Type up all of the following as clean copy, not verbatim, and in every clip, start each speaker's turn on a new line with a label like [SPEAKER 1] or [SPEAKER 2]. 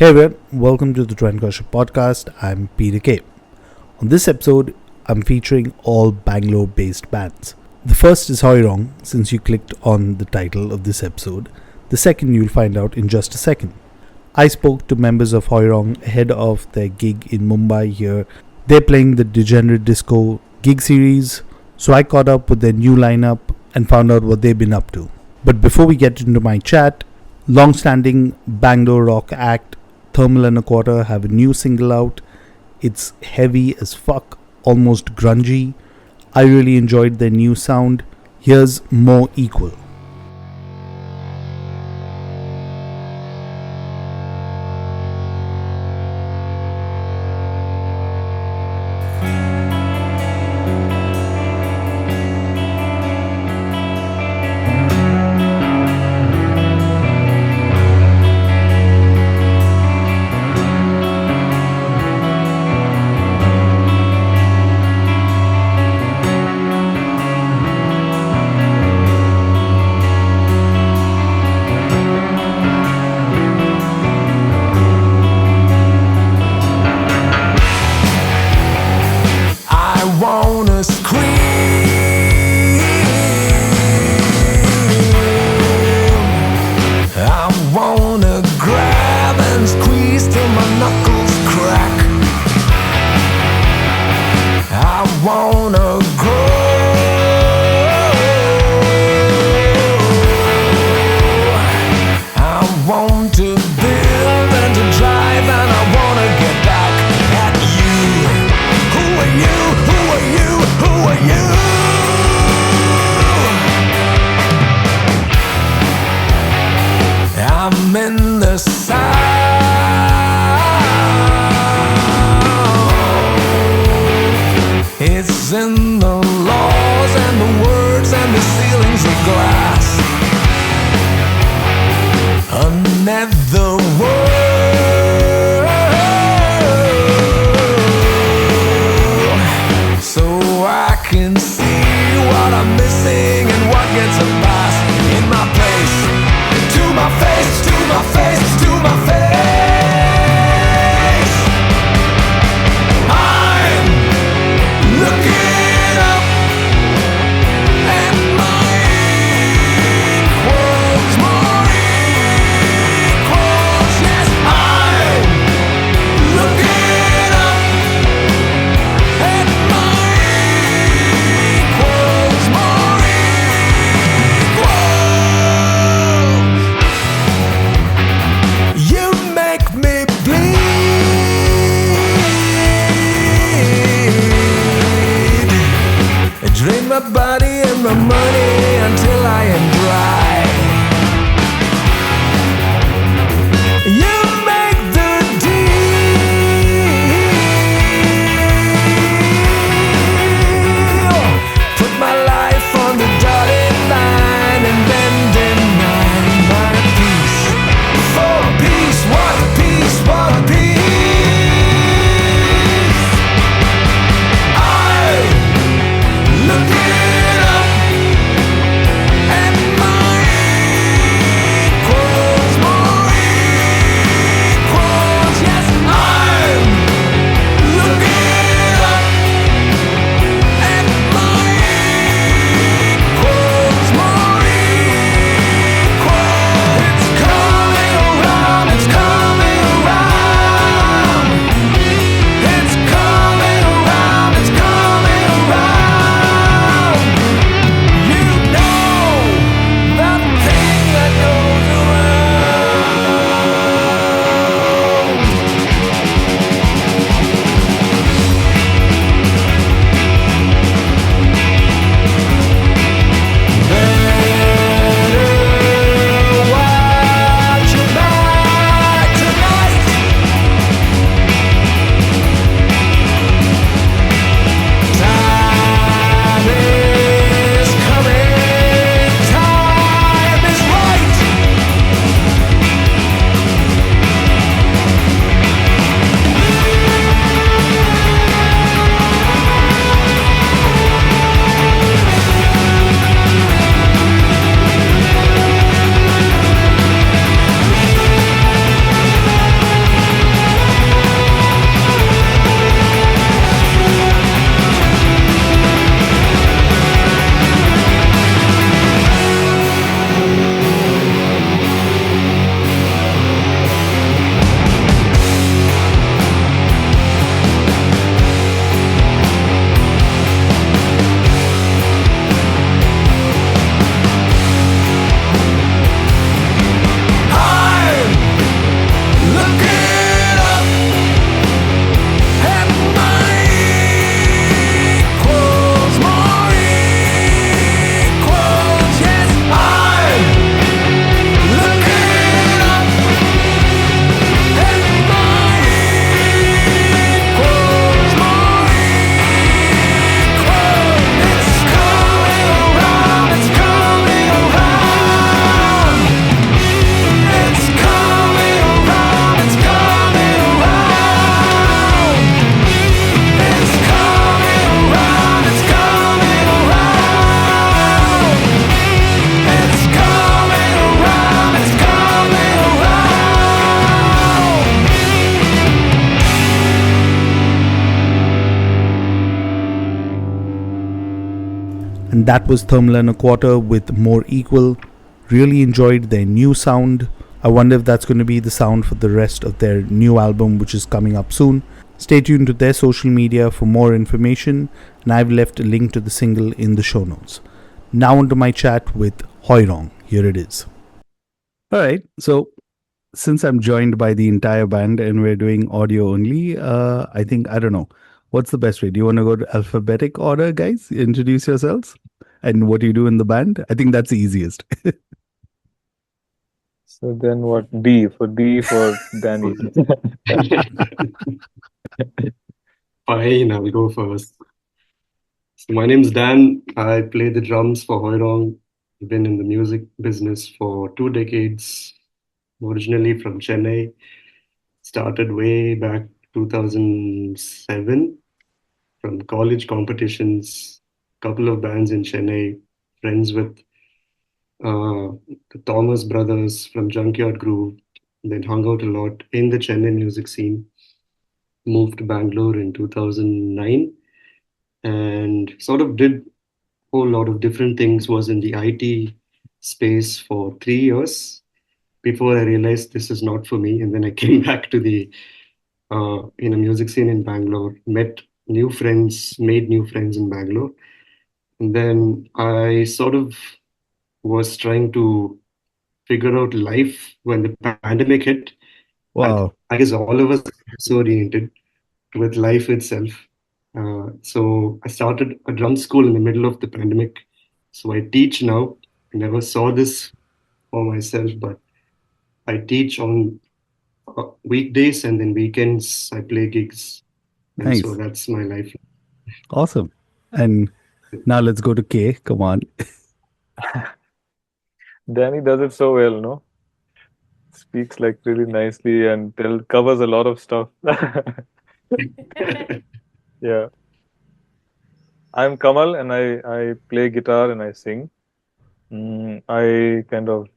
[SPEAKER 1] Hey everyone, welcome to the Trendcrusher podcast. I'm Peter K. On this episode, I'm featuring all Bangalore based bands. The first is Hoirong, since you clicked on the title of this episode. The second you'll find out in just a second. I spoke to members of Hoirong ahead of their gig in Mumbai here. They're playing the Degenerate Disco gig series, so I caught up with their new lineup and found out what they've been up to. But before we get into my chat, long-standing Bangalore rock act Thermal and a Quarter have a new single out. It's heavy as fuck, almost grungy. I really enjoyed their new sound. Here's More Equal. And that was Thermal and a Quarter with More Equal. Really enjoyed their new sound. I wonder if that's going to be the sound for the rest of their new album, which is coming up soon. Stay tuned to their social media for more information, and I've left a link to the single in the show notes. Now onto my chat with Hoirong. Here it is. All right, so since I'm joined by the entire band and we're doing audio only, I think, I don't know, what's the best way? Do you want to go to alphabetic order, guys? Introduce yourselves and what you do in the band. I think that's the easiest.
[SPEAKER 2] So then what? D for Danny.
[SPEAKER 3] Fine, I'll go first. So my name's Dan. I play the drums for Hoirong. Been in the music business for 2 decades. Originally from Chennai. Started way back 2007 from college competitions. Couple of bands in Chennai. Friends with the Thomas brothers from Junkyard Groove. Then hung out a lot in the Chennai music scene. Moved to Bangalore in 2009 and sort of did a whole lot of different things. Was in the IT space for 3 years before I realized this is not for me. And then I came back to the music scene in Bangalore, met new friends, made new friends in Bangalore. And then I sort of was trying to figure out life when the pandemic hit.
[SPEAKER 1] Wow.
[SPEAKER 3] I guess all of us are so oriented with life itself. So I started a drum school in the middle of the pandemic. So I teach now. I never saw this for myself, but I teach on weekdays and then weekends I play gigs. And so
[SPEAKER 1] Nice.
[SPEAKER 3] that's my life.
[SPEAKER 1] Awesome. And now let's go to K. Come on.
[SPEAKER 2] Danny does it so well, no? Speaks like really nicely and covers a lot of stuff. Yeah. I'm Kamal and I play guitar and I sing. I kind of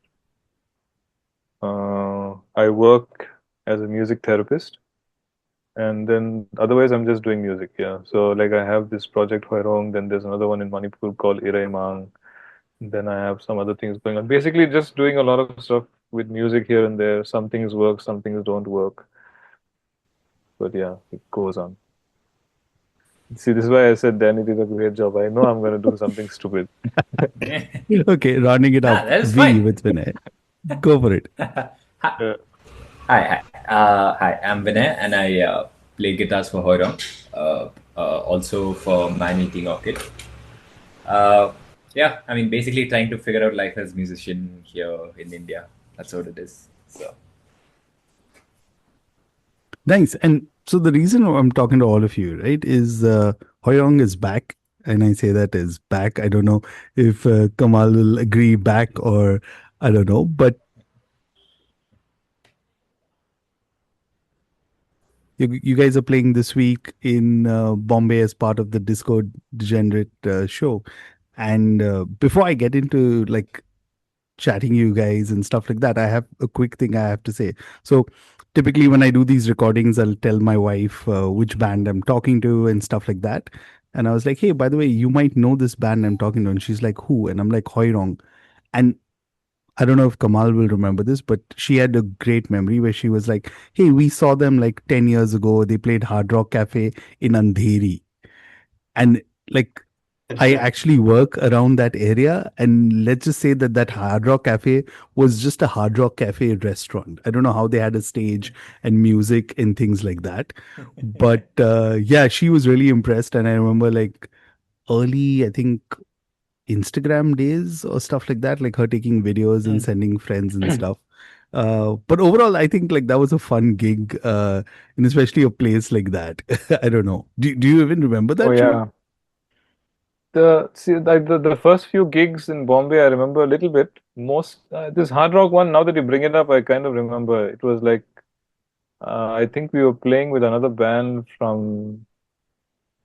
[SPEAKER 2] I work as a music therapist, and then otherwise I'm just doing music. Yeah. So like I have this project Hoirong, then there's another one in Manipur called Mang. Then I have some other things going on. Basically, just doing a lot of stuff with music here and there. Some things work, some things don't work. But yeah, it goes on. See, this is why I said Danny did a great job. I know I'm going to do something stupid.
[SPEAKER 1] Okay, rounding it up.
[SPEAKER 4] that is
[SPEAKER 1] V
[SPEAKER 4] fine.
[SPEAKER 1] with Vinay. Go for it.
[SPEAKER 4] Hi, I'm Vinay, and I play guitars for Hoirong, also for Man Eating Orchid. Yeah, I mean, basically trying to figure out life as a musician here in India. That's what it is. So.
[SPEAKER 1] Nice. And so the reason I'm talking to all of you, right, is Hoirong is back. And I say that is back. I don't know if Kamal will agree back or I don't know. But you guys are playing this week in Bombay as part of the Disco Degenerate show. And before I get into like chatting you guys and stuff like that, I have a quick thing I have to say. So typically when I do these recordings, I'll tell my wife which band I'm talking to and stuff like that. And I was like, hey, by the way, you might know this band I'm talking to. And she's like, who? And I'm like, Hoirong. And I don't know if Kamal will remember this, but she had a great memory where she was like, hey, we saw them like 10 years ago. They played Hard Rock Cafe in Andheri. And like, I actually work around that area, and let's just say that that Hard Rock Cafe was just a Hard Rock Cafe restaurant. I don't know how they had a stage and music and things like that, but yeah, she was really impressed. And I remember like early, I think Instagram days or stuff like that, like her taking videos and sending friends and stuff. But overall, I think like that was a fun gig, and especially a place like that. I don't know. Do you even remember that?
[SPEAKER 2] Oh yeah. The first few gigs in Bombay, I remember a little bit. Most this hard rock one. Now that you bring it up, I kind of remember. It was like I think we were playing with another band from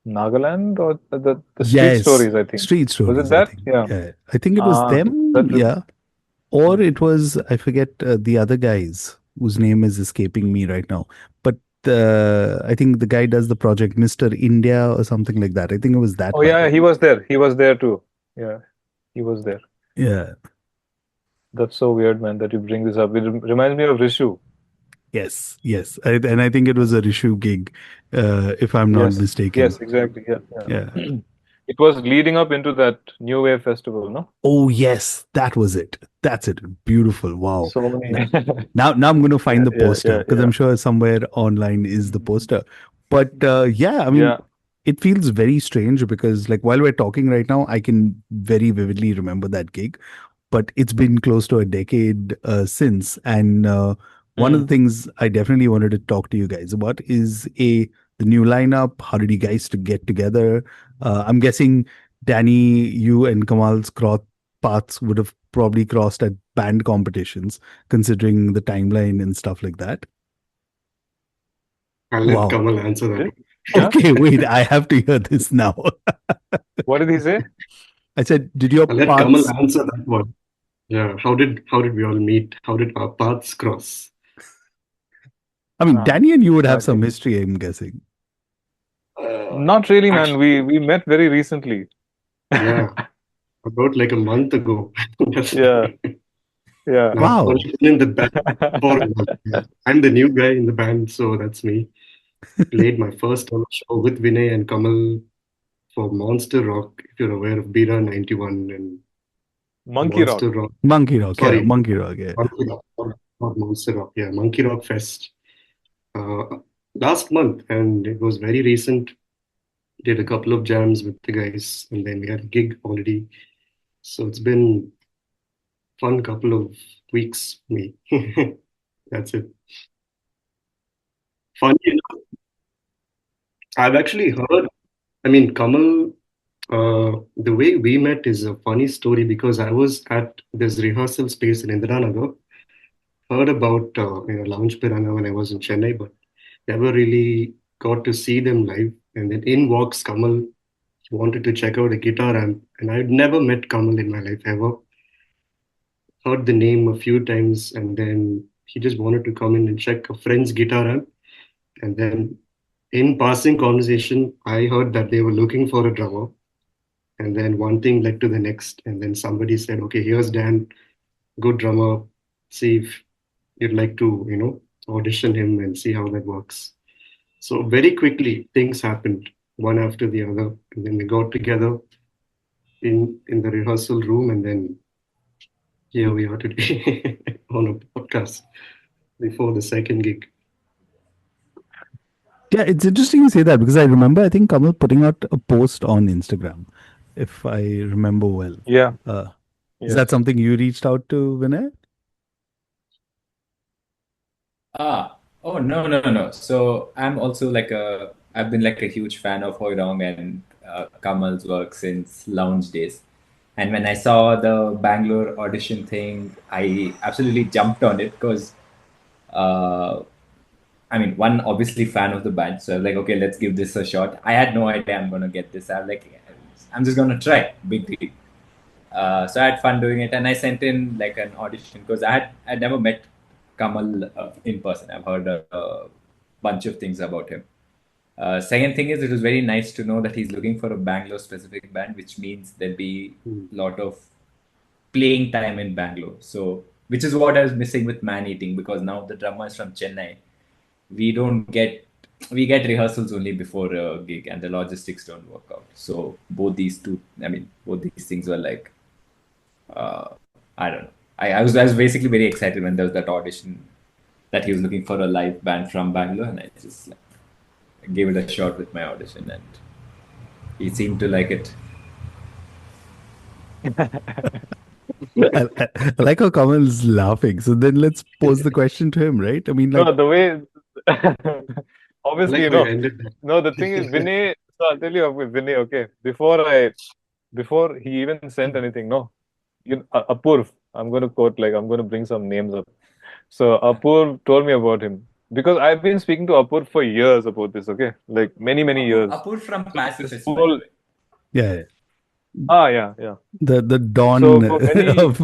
[SPEAKER 2] Nagaland or the Street
[SPEAKER 1] Yes,
[SPEAKER 2] Stories. I think
[SPEAKER 1] Street
[SPEAKER 2] was
[SPEAKER 1] Stories.
[SPEAKER 2] it that?
[SPEAKER 1] I think.
[SPEAKER 2] Yeah.
[SPEAKER 1] I think it was them.
[SPEAKER 2] That
[SPEAKER 1] Yeah, or it was I forget the other guys whose name is escaping me right now. But I think the guy does the project Mr. India or something like that. I think it was that
[SPEAKER 2] Oh yeah,
[SPEAKER 1] band.
[SPEAKER 2] he was there. He was there too. Yeah, he was there.
[SPEAKER 1] Yeah.
[SPEAKER 2] That's so weird, man, that you bring this up. It reminds me of Rishu.
[SPEAKER 1] Yes. Yes. And I think it was a Rishu gig, if I'm not
[SPEAKER 2] Yes,
[SPEAKER 1] mistaken.
[SPEAKER 2] yes, exactly. Yeah,
[SPEAKER 1] Yeah.
[SPEAKER 2] yeah. It was leading up into that New Wave festival, no?
[SPEAKER 1] Oh yes, that was it. That's it. Beautiful. Wow.
[SPEAKER 2] So many.
[SPEAKER 1] N- Now I'm going to
[SPEAKER 2] Yeah,
[SPEAKER 1] find the
[SPEAKER 2] yeah,
[SPEAKER 1] poster
[SPEAKER 2] yeah,
[SPEAKER 1] because
[SPEAKER 2] yeah.
[SPEAKER 1] I'm sure somewhere online is the poster. But yeah, I mean,
[SPEAKER 2] Yeah.
[SPEAKER 1] it feels very strange because like while we're talking right now, I can very vividly remember that gig, but it's been close to a decade since. And one of the
[SPEAKER 2] Mm.
[SPEAKER 1] things I definitely wanted to talk to you guys about is the new lineup. How did you guys to get together? I'm guessing Danny, you and Kamal's paths would have probably crossed at band competitions, considering the timeline and stuff like that.
[SPEAKER 3] I'll let
[SPEAKER 1] Wow.
[SPEAKER 3] Kamal answer that.
[SPEAKER 2] Did? Yeah?
[SPEAKER 1] Okay, wait, I have to hear this now.
[SPEAKER 2] What did he say?
[SPEAKER 1] I said, did your
[SPEAKER 3] I'll let Kamal
[SPEAKER 1] paths?
[SPEAKER 3] answer that one. Yeah, how did we all meet? How did our paths cross?
[SPEAKER 1] I mean,
[SPEAKER 2] Ah,
[SPEAKER 1] Danny and you would have
[SPEAKER 2] I
[SPEAKER 1] some
[SPEAKER 2] think
[SPEAKER 1] history, I'm guessing.
[SPEAKER 2] not really, man.
[SPEAKER 3] Actually,
[SPEAKER 2] We met very recently.
[SPEAKER 3] yeah, about like a month ago. That's
[SPEAKER 2] Yeah, yeah.
[SPEAKER 3] I've
[SPEAKER 1] Wow.
[SPEAKER 3] only been in the band for a month. Yeah. I'm the new guy in the band, so that's me. Played my first ever show with Vinay and Kamal for Monster Rock, if you're aware of Bira 91 and
[SPEAKER 2] Monkey
[SPEAKER 3] Monster
[SPEAKER 2] Rock.
[SPEAKER 3] Rock.
[SPEAKER 1] Monkey Rock, yeah,
[SPEAKER 3] Sorry,
[SPEAKER 1] Monkey Rock, yeah.
[SPEAKER 3] Monkey Rock, not Monster Rock. Yeah, Monkey Rock Fest uh, last month, and it was very recent. Did a couple of jams with the guys, and then we had a gig already. So it's been fun couple of weeks for me. That's it. Funny enough, I've actually heard. I mean, Kamal, the way we met is a funny story because I was at this rehearsal space in Indiranagar. Heard about Lounge Piranha when I was in Chennai, but never really got to see them live. And then in walks Kamal. He wanted to check out a guitar amp, and I'd never met Kamal in my life ever. Heard the name a few times, and then he just wanted to come in and check a friend's guitar amp. And then in passing conversation, I heard that they were looking for a drummer. And then one thing led to the next. And then somebody said, okay, here's Dan, good drummer. See if you'd like to, audition him and see how that works. So very quickly, things happened one after the other. And then we got together in the rehearsal room. And then here we are today on a podcast before the second gig.
[SPEAKER 1] Yeah, it's interesting you say that because I remember, I think Kamal putting out a post on Instagram, if I remember well.
[SPEAKER 2] Yeah,
[SPEAKER 1] Uh, is
[SPEAKER 2] yes.
[SPEAKER 1] that something you reached out to Vinay?
[SPEAKER 4] Oh no, no, no. So I'm also I've been like a huge fan of Hoirong and Kamal's work since Lounge days. And when I saw the Bangalore audition thing, I absolutely jumped on it because uh, I mean, one obviously fan of the band, so I was like, okay, let's give this a shot. I had no idea I'm gonna get this. I was like, I'm just gonna try. Big deal. So I had fun doing it, and I sent in like an audition because I'd never met Kamal in person. I've heard a bunch of things about him. Second thing is, it was very nice to know that he's looking for a Bangalore specific band, which means there'll be
[SPEAKER 3] Hmm.
[SPEAKER 4] a lot of playing time in Bangalore. So, which is what I was missing with Man Eating because now the drummer is from Chennai. We don't get we get rehearsals only before a gig, and the logistics don't work out. So both these things were like I don't know. I was basically very excited when there was that audition that he was looking for a live band from Bangalore, and I just gave it a shot with my audition, and he seemed to like it.
[SPEAKER 1] I like how Kamal's laughing. So then let's pose the question to him, right? I mean, like,
[SPEAKER 2] No, the way,
[SPEAKER 3] I
[SPEAKER 2] obviously,
[SPEAKER 3] like how you ended
[SPEAKER 2] no, the thing is,
[SPEAKER 3] that.
[SPEAKER 2] Vinay, so I'll tell you with Vinay, okay, before he even sent anything, no, Apurv, I'm going to quote, like, I'm going to bring some names up. So Apurv told me about him because I've been speaking to Apurv for years about this, okay, like many, many years.
[SPEAKER 4] Apur from
[SPEAKER 2] So this
[SPEAKER 4] Pacifist, by the
[SPEAKER 2] whole,
[SPEAKER 4] way.
[SPEAKER 1] yeah,
[SPEAKER 2] yeah.
[SPEAKER 1] the dawn
[SPEAKER 2] So many,
[SPEAKER 1] of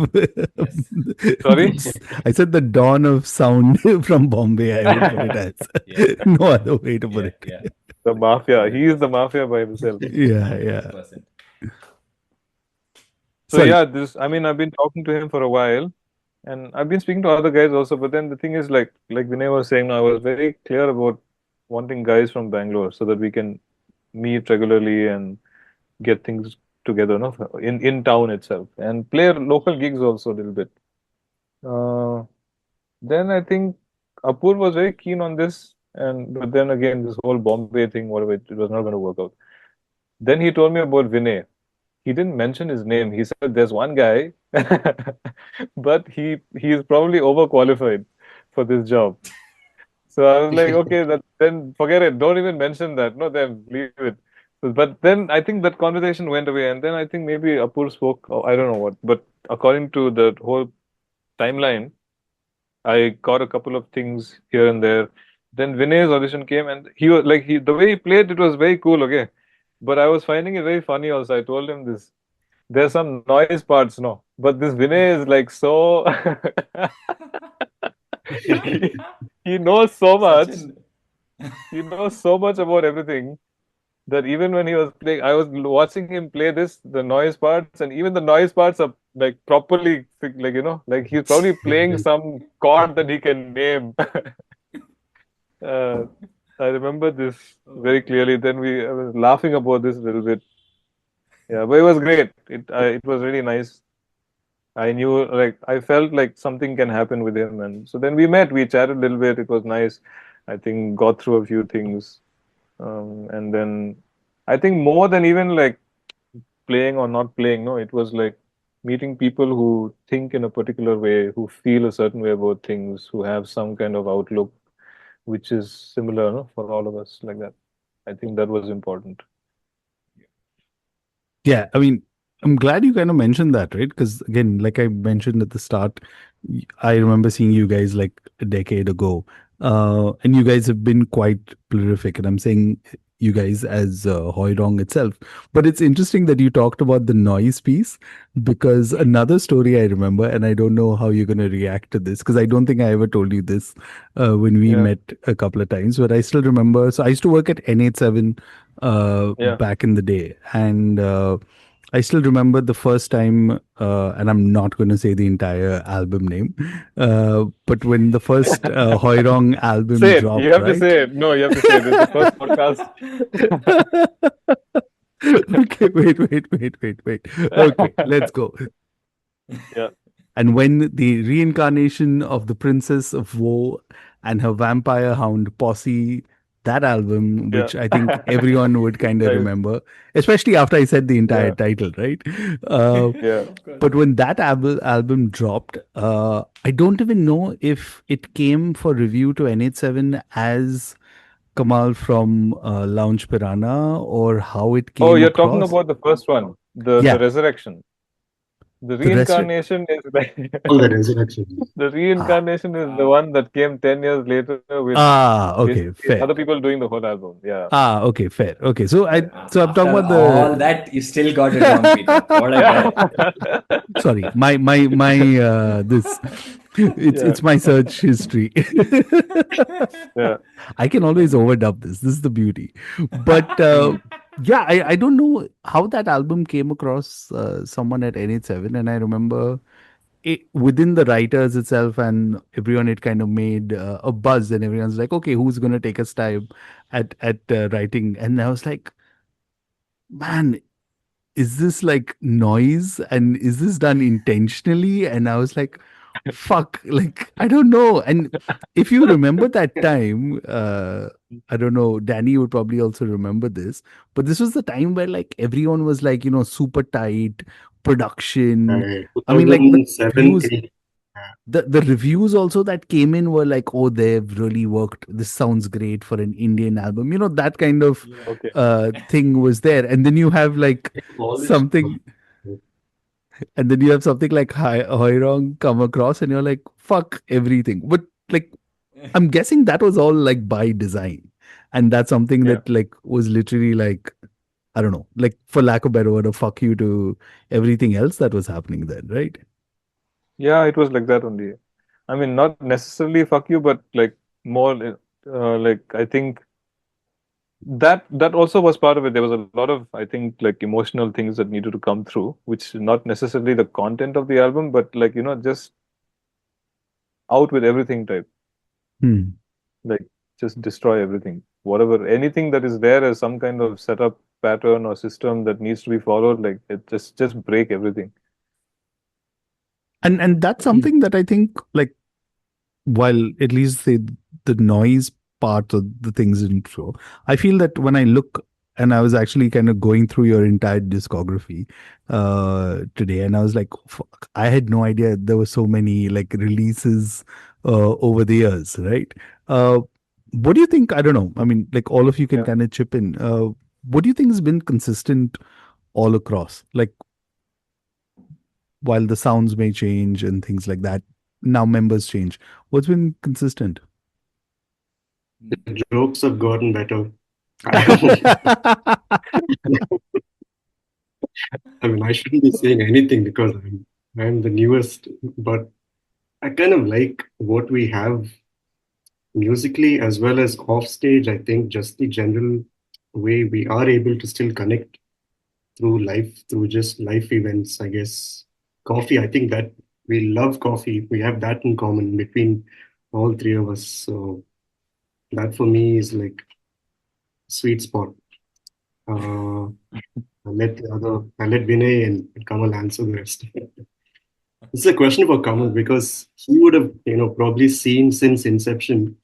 [SPEAKER 4] Yes.
[SPEAKER 2] sorry,
[SPEAKER 1] I said the dawn of sound from Bombay. I would put it as
[SPEAKER 4] Yeah,
[SPEAKER 1] no other way to put
[SPEAKER 4] yeah,
[SPEAKER 1] it.
[SPEAKER 4] yeah.
[SPEAKER 2] the mafia, he is the
[SPEAKER 4] 100%.
[SPEAKER 2] mafia by himself.
[SPEAKER 1] Yeah, yeah.
[SPEAKER 4] 100%.
[SPEAKER 2] So
[SPEAKER 1] Sorry.
[SPEAKER 2] yeah, I've been talking to him for a while, and I've been speaking to other guys also. But then the thing is, like Vinay was saying, I was very clear about wanting guys from Bangalore so that we can meet regularly and get things together, no, in town itself, and play local gigs also a little bit. Uh, then I think Apur was very keen on this, and but then again, this whole Bombay thing, whatever, it was not going to work out. Then he told me about Vinay. He didn't mention his name. He said there's one guy, but he's probably overqualified for this job. So I was like, okay, then forget it. Don't even mention that. No, then leave it. But then I think that conversation went away, and then I think maybe Apur spoke. Oh, I don't know what, but according to the whole timeline, I got a couple of things here and there. Then Vinay's audition came, and he was like, the way he played, it was very cool. Okay, but I was finding it very funny. Also, I told him this. There's some noise parts, no, but this Vinay is like so. he, he knows so
[SPEAKER 4] Such
[SPEAKER 2] much.
[SPEAKER 4] an
[SPEAKER 2] He knows so much about everything that even when he was playing, I was watching him play the noise parts, and even the noise parts are like properly, like like he's probably playing some chord that he can name. uh, I remember this very clearly. Then I was laughing about this a little bit. Yeah, but it was great. It was really nice. I knew, like, I felt like something can happen with him, and so then we met. We chatted a little bit. It was nice. I think got through a few things. And then I think more than even like playing or not playing, no, it was like meeting people who think in a particular way, who feel a certain way about things, who have some kind of outlook which is similar, no, for all of us, like that. I think that was important.
[SPEAKER 1] Yeah, I mean, I'm glad you kind of mentioned that, right? Because again, like I mentioned at the start, I remember seeing you guys like a decade ago, and you guys have been quite prolific. And I'm saying you guys as Hoirong itself. But it's interesting that you talked about the noise piece because another story I remember, and I don't know how you're going to react to this because I don't think I ever told you this when we
[SPEAKER 2] Yeah,
[SPEAKER 1] met a couple of times. But I still remember. So I used to work at N87
[SPEAKER 2] yeah.
[SPEAKER 1] back in the day, and I still remember the first time, and I'm not going to say the entire album name, but when the first Hoirong album
[SPEAKER 2] Say it. You
[SPEAKER 1] dropped,
[SPEAKER 2] have to
[SPEAKER 1] right?
[SPEAKER 2] say it. No, you have to say it. This is the first podcast.
[SPEAKER 1] Okay, wait. Okay, let's go.
[SPEAKER 2] Yeah,
[SPEAKER 1] And when the reincarnation of the Princess of Woe and her vampire hound posse, that album,
[SPEAKER 2] yeah.
[SPEAKER 1] which I think everyone would kind of
[SPEAKER 2] Nice.
[SPEAKER 1] remember, especially after I said the entire
[SPEAKER 2] Yeah,
[SPEAKER 1] title, right? Uh,
[SPEAKER 2] yeah.
[SPEAKER 4] of course.
[SPEAKER 1] but when that album dropped, I don't even know if it came for review to N87 as Kamal from Lounge Piranha or how it
[SPEAKER 2] Oh,
[SPEAKER 1] came
[SPEAKER 2] you're talking
[SPEAKER 1] across.
[SPEAKER 2] about the first one, the
[SPEAKER 1] Yeah,
[SPEAKER 2] resurrection. The
[SPEAKER 1] the rest.
[SPEAKER 2] reincarnation is like
[SPEAKER 3] All the resurrection.
[SPEAKER 2] the
[SPEAKER 1] Ah,
[SPEAKER 2] reincarnation is the
[SPEAKER 4] Ah,
[SPEAKER 2] one that came 10 years later with
[SPEAKER 1] okay,
[SPEAKER 2] basically
[SPEAKER 1] fair.
[SPEAKER 2] other people doing the whole album. Yeah.
[SPEAKER 1] Okay, fair. Okay, so I'm talking
[SPEAKER 4] after
[SPEAKER 1] about
[SPEAKER 4] all
[SPEAKER 1] the.
[SPEAKER 4] that, you still got it wrong, Peter. What a
[SPEAKER 2] Yeah.
[SPEAKER 4] guy.
[SPEAKER 1] Sorry, my this.
[SPEAKER 2] Yeah.
[SPEAKER 1] It's my search history.
[SPEAKER 2] Yeah.
[SPEAKER 1] I can always overdub this. This is the beauty. But yeah, I don't know how that album came across someone at NH7, and I remember it, within the writers itself and everyone, it kind of made a buzz, and everyone's like, okay, who's gonna take a stab at writing? And I was like, man, is this like noise and is this done intentionally? And I was like, fuck, like I don't know. And if you remember that time, I don't know, Danny would probably also remember this, but this was the time where like everyone was like, super tight production. I mean, like the
[SPEAKER 3] 2007,
[SPEAKER 1] views,
[SPEAKER 3] 8.
[SPEAKER 1] the reviews also that came in were like, oh, they've really worked, this sounds great for an Indian album, that kind of
[SPEAKER 4] Yeah.
[SPEAKER 2] Okay.
[SPEAKER 1] thing was there. And then you have like
[SPEAKER 3] College.
[SPEAKER 1] something and then you have something like Hoirong come across and you're like, fuck everything. But like, I'm guessing that was all like by design. And that's something
[SPEAKER 2] Yeah.
[SPEAKER 1] that like was literally like, I don't know, like for lack of better word, a fuck you to everything else that was happening then, right?
[SPEAKER 2] Yeah, it was like that only. I mean, not necessarily fuck you, but like more like I think that also was part of it. There was a lot of, I think, like emotional things that needed to come through, which not necessarily the content of the album, but like, just out with everything type,
[SPEAKER 1] Hmm.
[SPEAKER 2] like just destroy everything. Whatever, anything that is there as some kind of setup pattern or system that needs to be followed, like it just break everything.
[SPEAKER 1] And that's something that I think, like, while at least the noise part of the things didn't flow, I feel that when I look, and I was actually kind of going through your entire discography today, and I was like, fuck, I had no idea there were so many like releases over the years, right? Uh, what do you think? I don't know. I mean, like all of you can
[SPEAKER 2] Yeah.
[SPEAKER 1] kind of chip in. What do you think has been consistent all across? Like, while the sounds may change and things like that, now members change. What's been consistent?
[SPEAKER 3] The jokes have gotten better. I mean, I shouldn't be saying anything because I'm the newest, but I kind of like what we have musically as well as off stage. I think just the general way we are able to still connect through life, through just life events, I guess. Coffee, I think that we love coffee. We have that in common between all three of us. So that for me is like sweet spot. I'll let Vinay and Kamal answer the rest. This is a question for Kamal
[SPEAKER 4] Uh,
[SPEAKER 3] because he would have, probably seen since inception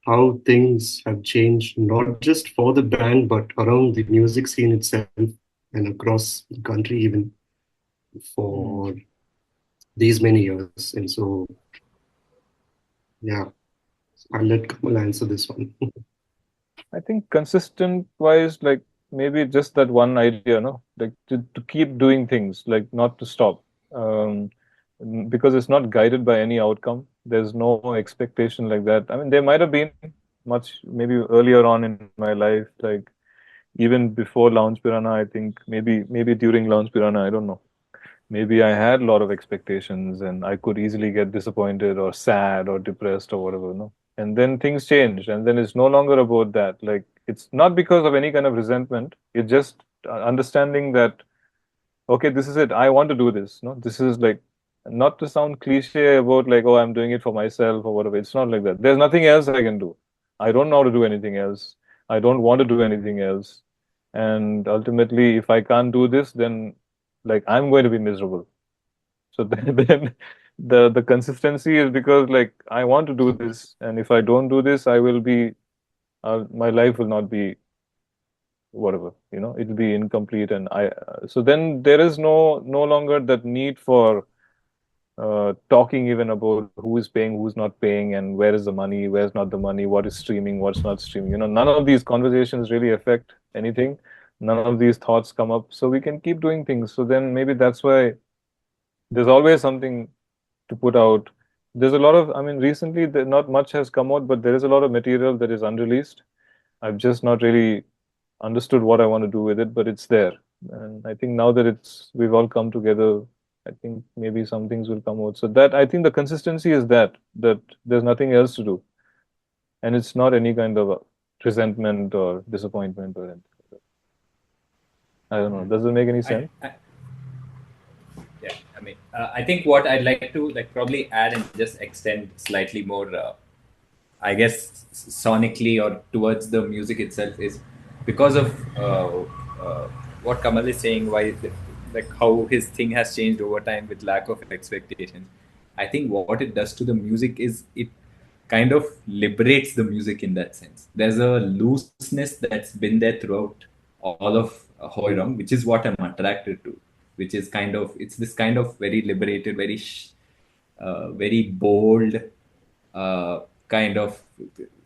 [SPEAKER 3] how things have changed, not just for the band, but around the music scene itself and across the country even
[SPEAKER 2] Mm.
[SPEAKER 3] for these many years. And so, yeah, I'll let Kamal answer this one.
[SPEAKER 2] I think consistent wise, like maybe just that one idea, no, like to keep doing things, like not to stop, um, because it's not guided by any outcome. There's no expectation like that. I mean, there might have been much maybe earlier on in my life, like even before Lounge Piranha. I think maybe during Lounge Piranha, I don't know. Maybe I had a lot of expectations and I could easily get disappointed or sad or depressed or whatever, no? And then things changed, and then it's no longer about that. Like, it's not because of any kind of resentment. It's just understanding that, okay, this is it. I want to do this. No, this is like, not to sound cliche about like, oh, I'm doing it for myself or whatever. It's not like that. There's nothing else I can do. I don't know how to do anything else. I don't want to do anything else. And ultimately, if I can't do this, then like I'm going to be miserable. So then the consistency is because like I want to do this, and if I don't do this, I will be my life will not be whatever, it'll be incomplete, and I so then there is no longer that need for talking even about who is paying, who's not paying, and where is the money, where's not the money, what is streaming, what's not streaming. None of these conversations really affect anything. None of these thoughts come up, so we can keep doing things. So then maybe that's why there's always something to put out. There's a lot of, I mean, recently not much has come out, but there is a lot of material that is unreleased. I've just not really understood what I want to do with it, but it's there. And I think now that we've all come together, I think maybe some things will come out. So that I think the consistency is that there's nothing else to do, and it's not any kind of resentment or disappointment or anything like that. I don't know. Does it make any sense?
[SPEAKER 4] I Yeah, I mean, I think what I'd like to like probably add and just extend slightly more, I guess, sonically or towards the music itself is because of uh, what Kamal is saying, like how his thing has changed over time with lack of expectations. I think what it does to the music is it kind of liberates the music in that sense. There's a looseness that's been there throughout all of Hoirong, which is what I'm attracted to, which is kind of, it's this kind of very liberated, very bold, kind of,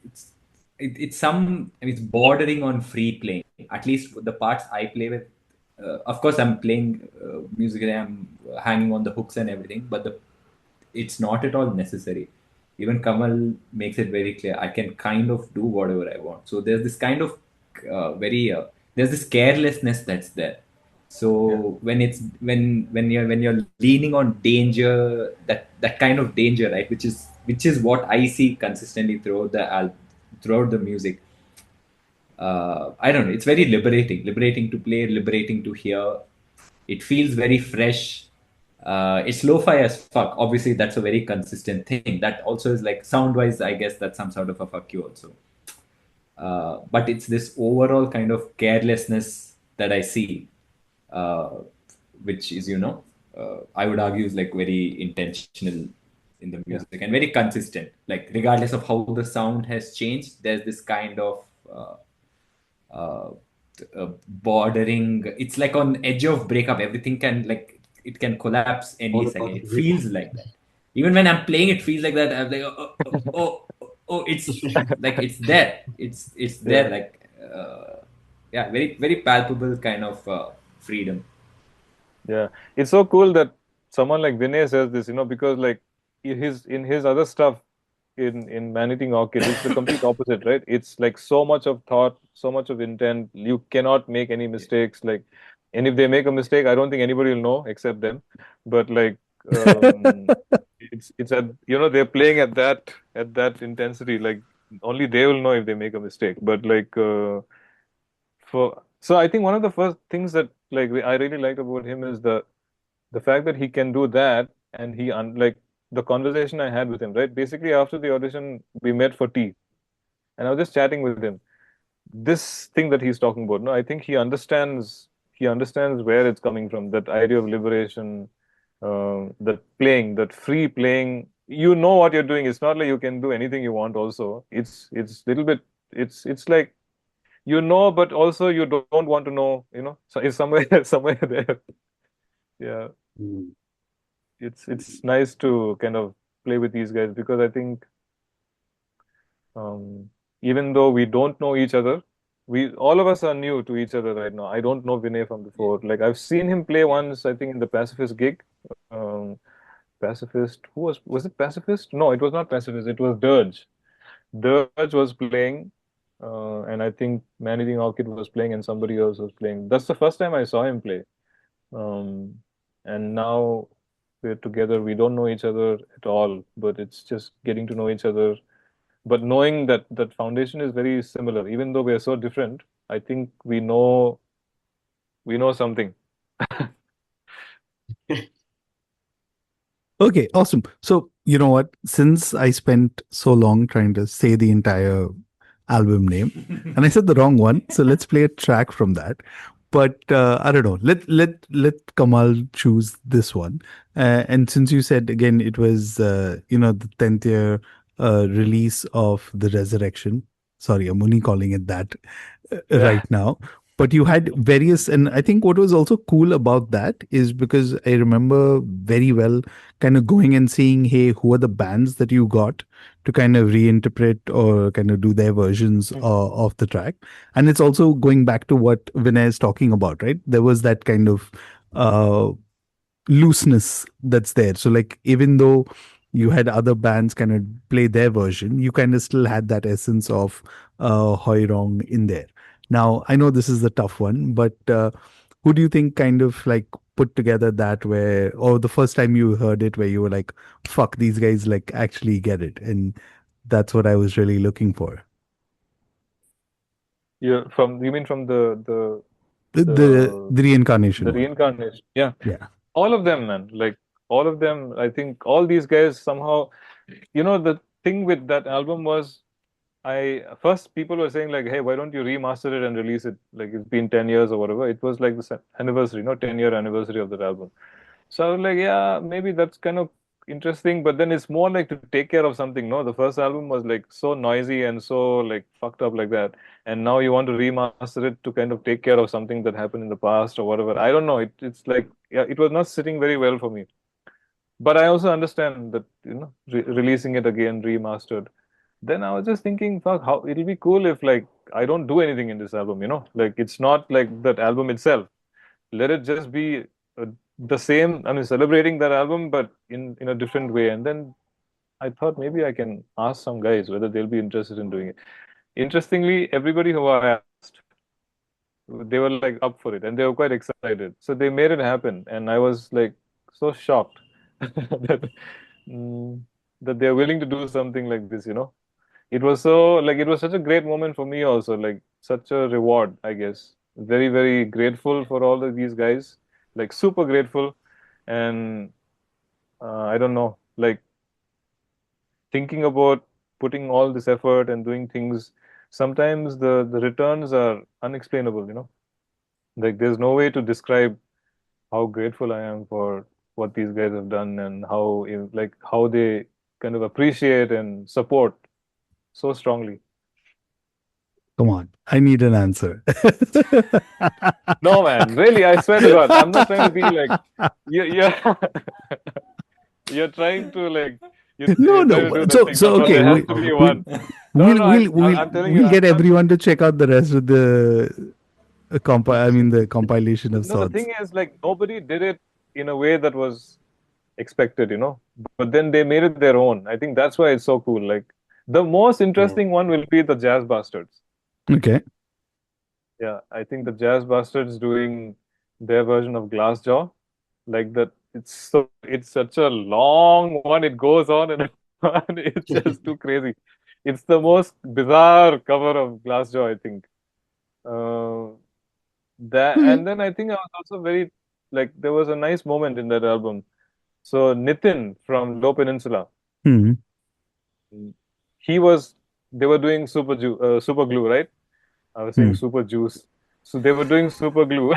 [SPEAKER 4] it's, it's some, I mean, it's bordering on free playing, at least the parts I play with. Of course, I'm playing music and I'm hanging on the hooks and everything, but it's not at all necessary. Even Kamal makes it very clear. I can kind of do whatever I want. So there's this kind of very there's this carelessness that's there.
[SPEAKER 2] Yeah.
[SPEAKER 4] So when you're leaning on danger, that kind of danger, right? Which is what I see consistently throughout the music. I don't know. It's very liberating to play, liberating to hear. It feels very fresh. It's lo-fi as fuck. Obviously, that's a very consistent thing. That also is like sound-wise, I guess that's some sort of a fuck you also. But it's this overall kind of carelessness that I see, uh, which is, I would argue is like very intentional in the
[SPEAKER 2] Yeah.
[SPEAKER 4] music and very consistent. Like regardless of how the sound has changed, there's this kind of uh, bordering. It's like on edge of breakup. Everything can like it can collapse any
[SPEAKER 3] All
[SPEAKER 4] second.
[SPEAKER 3] about
[SPEAKER 4] It
[SPEAKER 3] the
[SPEAKER 4] feels like that. Even when I'm playing, it feels like that. I'm like, oh, it's like it's there. It's
[SPEAKER 2] Yeah.
[SPEAKER 4] there. Like yeah, very very palpable kind of freedom.
[SPEAKER 2] Yeah. It's so cool that someone like Vinay says this, because like in his other stuff in Man-Eating Orchid, it's the complete opposite, right? It's like so much of thought, so much of intent. You cannot make any mistakes. Like, and if they make a mistake, I don't think anybody will know except them. But like, it's at they're playing at that intensity. Like only they will know if they make a mistake. But like so I think one of the first things that like I really liked about him is the fact that he can do that, and like the conversation I had with him, right? Basically, after the audition, we met for tea, and I was just chatting with him. This thing that he's talking about, no, I think he understands where it's coming from. That idea of liberation, that playing, that free playing. You know what you're doing. It's not like you can do anything you want. Also, it's little bit. It's like but also you don't want to know. So it's somewhere somewhere there. Yeah.
[SPEAKER 3] Mm.
[SPEAKER 2] It's nice to kind of play with these guys because I think um, even though we don't know each other, we all of us are new to each other right now. I don't know Vinay from before. Like I've seen him play once, I think in the Pacifist gig. Um, Pacifist, who was it Pacifist? No, it was not Pacifist. It was Dirge. Dirge was playing, and I think Managing Orchid was playing, and somebody else was playing. That's the first time I saw him play. Um, and now we're together. We don't know each other at all, but it's just getting to know each other. But knowing that that foundation is very similar, even though we are so different, I think we know something.
[SPEAKER 1] Okay, awesome. So, you know what? Since I spent so long trying to say the entire album name, and I said the wrong one, so let's play a track from that. But I don't know. Let Kamal choose this one. And since you said again, it was the 10th year release of the Resurrection. Sorry, I'm only calling it that
[SPEAKER 2] Yeah.
[SPEAKER 1] right now. But you had various, and I think what was also cool about that is because I remember very well kind of going and seeing, hey, who are the bands that you got to kind of reinterpret or kind of do their versions of the track. And it's also going back to what Vinay is talking about, right? There was that kind of uh, looseness that's there. So, like, even though you had other bands kind of play their version, you kind of still had that essence of Hoirong in there. Now, I know this is the tough one, but who do you think kind of like put together that where, or the first time you heard it, where you were like, fuck, these guys like actually get it? And that's what I was really looking for.
[SPEAKER 2] You mean from
[SPEAKER 1] The the,
[SPEAKER 2] the
[SPEAKER 1] the reincarnation
[SPEAKER 2] the
[SPEAKER 1] one.
[SPEAKER 2] reincarnation? Yeah.
[SPEAKER 1] Yeah.
[SPEAKER 2] All of them, man. Like all of them. I think all these guys somehow. The thing with that album was I first people were saying like, hey, why don't you remaster it and release it? Like it's been 10 years or whatever. It was like the anniversary, 10-year anniversary of that album. So I was like, yeah, maybe that's kind of interesting, but then it's more like to take care of something. No, the first album was like so noisy and so like fucked up like that. And now you want to remaster it to kind of take care of something that happened in the past or whatever. I don't know. It's like, yeah, it was not sitting very well for me. But I also understand that, releasing it again, remastered. Then I was just thinking, fuck, how it'll be cool if like I don't do anything in this album, like it's not like that album itself. Let it just be the same. I mean, celebrating that album, but in a different way. And then I thought maybe I can ask some guys whether they'll be interested in doing it. Interestingly, everybody who I asked, they were like up for it and they were quite excited. So they made it happen, and I was like so shocked that mm, that they're willing to do something like this. It was so like it was such a great moment for me also. Like such a reward, I guess. Very, very grateful for all of these guys, like super grateful. And I don't know, like thinking about putting all this effort and doing things, sometimes the returns are unexplainable, Like there's no way to describe how grateful I am for what these guys have done and how they kind of appreciate and support so strongly.
[SPEAKER 1] Come on, I need an answer.
[SPEAKER 2] No, man, really, I swear to God, I'm not trying to be like you're you're trying to like
[SPEAKER 1] No,
[SPEAKER 2] you're trying to
[SPEAKER 1] no.
[SPEAKER 2] do that
[SPEAKER 1] So,
[SPEAKER 2] thing.
[SPEAKER 1] so
[SPEAKER 2] No, no,
[SPEAKER 1] okay.
[SPEAKER 2] there has to be one. No, no, I'm telling you,
[SPEAKER 1] We'll
[SPEAKER 2] I'm
[SPEAKER 1] get
[SPEAKER 2] not.
[SPEAKER 1] everyone to check out the rest of the the compilation of
[SPEAKER 2] No, the
[SPEAKER 1] sorts.
[SPEAKER 2] thing is, like nobody did it in a way that was expected. But then they made it their own. I think that's why it's so cool. Like the most
[SPEAKER 3] Yeah.
[SPEAKER 2] interesting one will be the Jazz Bastards.
[SPEAKER 1] Okay.
[SPEAKER 2] Yeah, I think the Jazz Bastards doing their version of Glassjaw, like that. It's such a long one. It goes on and on. It's just too crazy. It's the most bizarre cover of Glassjaw, I think. Uh, that
[SPEAKER 1] Okay.
[SPEAKER 2] and then I think I was also very like there was a nice moment in that album. So Nitin from Low Peninsula,
[SPEAKER 1] Hmm.
[SPEAKER 2] he was they were doing super glue, right? I was saying
[SPEAKER 1] Hmm.
[SPEAKER 2] super juice. So they were doing super glue.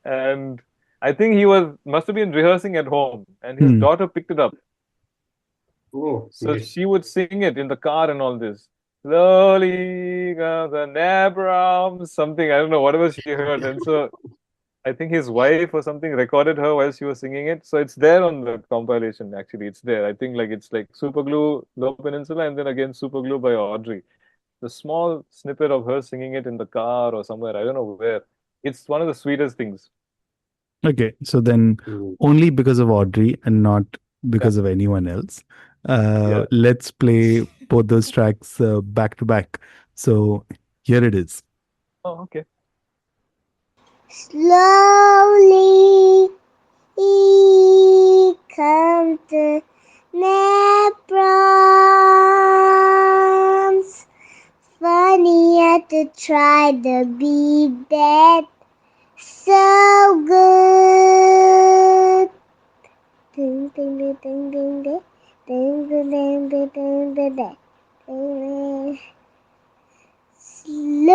[SPEAKER 2] And I think he must have been rehearsing at home and his
[SPEAKER 1] Hmm.
[SPEAKER 2] daughter picked it up.
[SPEAKER 3] Oh,
[SPEAKER 2] So
[SPEAKER 3] nice.
[SPEAKER 2] she would sing it in the car and all this. Slowly comes the Nabram, something, I don't know, whatever she heard. And so I think his wife or something recorded her while she was singing it. So it's there on the compilation, actually. It's there. I think like it's like Superglue, Low Peninsula, and then again Superglue by Audrey. The small snippet of her singing it in the car or somewhere, I don't know where. It's one of the sweetest things.
[SPEAKER 1] Okay. So then,
[SPEAKER 3] Mm.
[SPEAKER 1] only because of Audrey and not
[SPEAKER 2] Yeah.
[SPEAKER 1] because of anyone else,
[SPEAKER 2] Yeah.
[SPEAKER 1] let's play both those tracks back to back. So here it is.
[SPEAKER 2] Oh, okay.
[SPEAKER 5] Slowly he comes the Nebrons. Funny I had to try to be that so good. Ding ding ding ding ding ding ding ding ding ding ding ding ding. Slowly.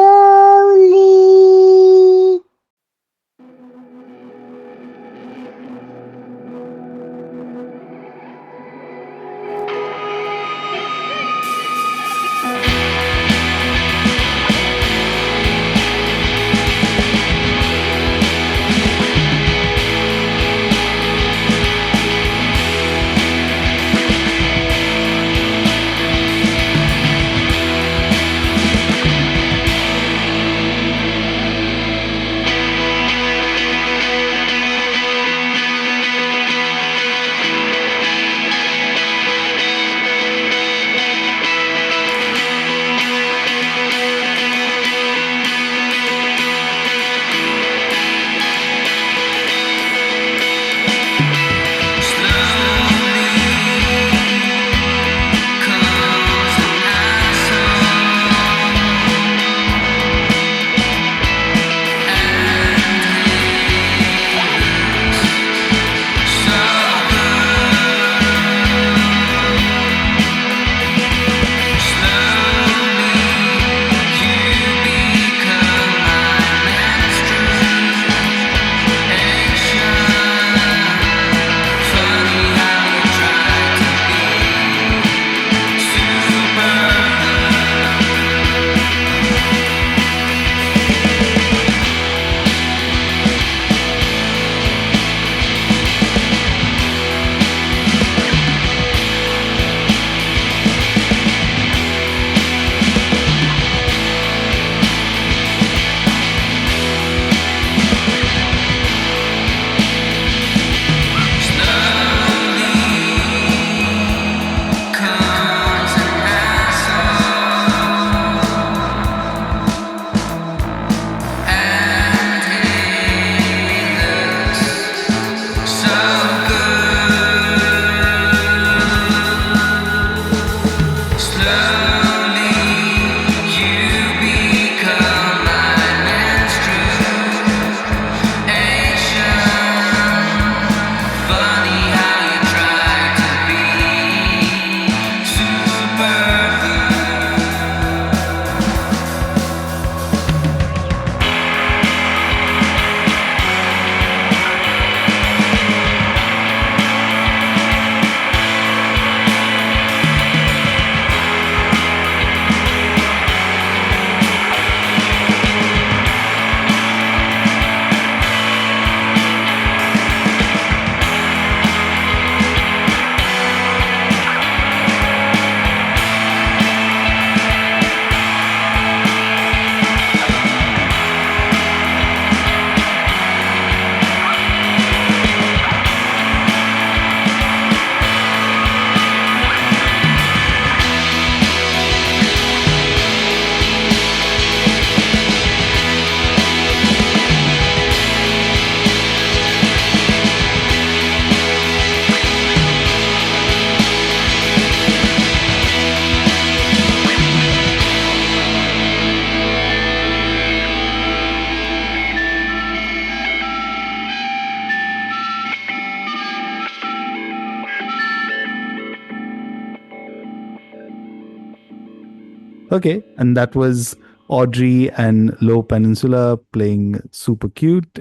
[SPEAKER 1] Okay, and that was Audrey and Low Peninsula playing Super Cute.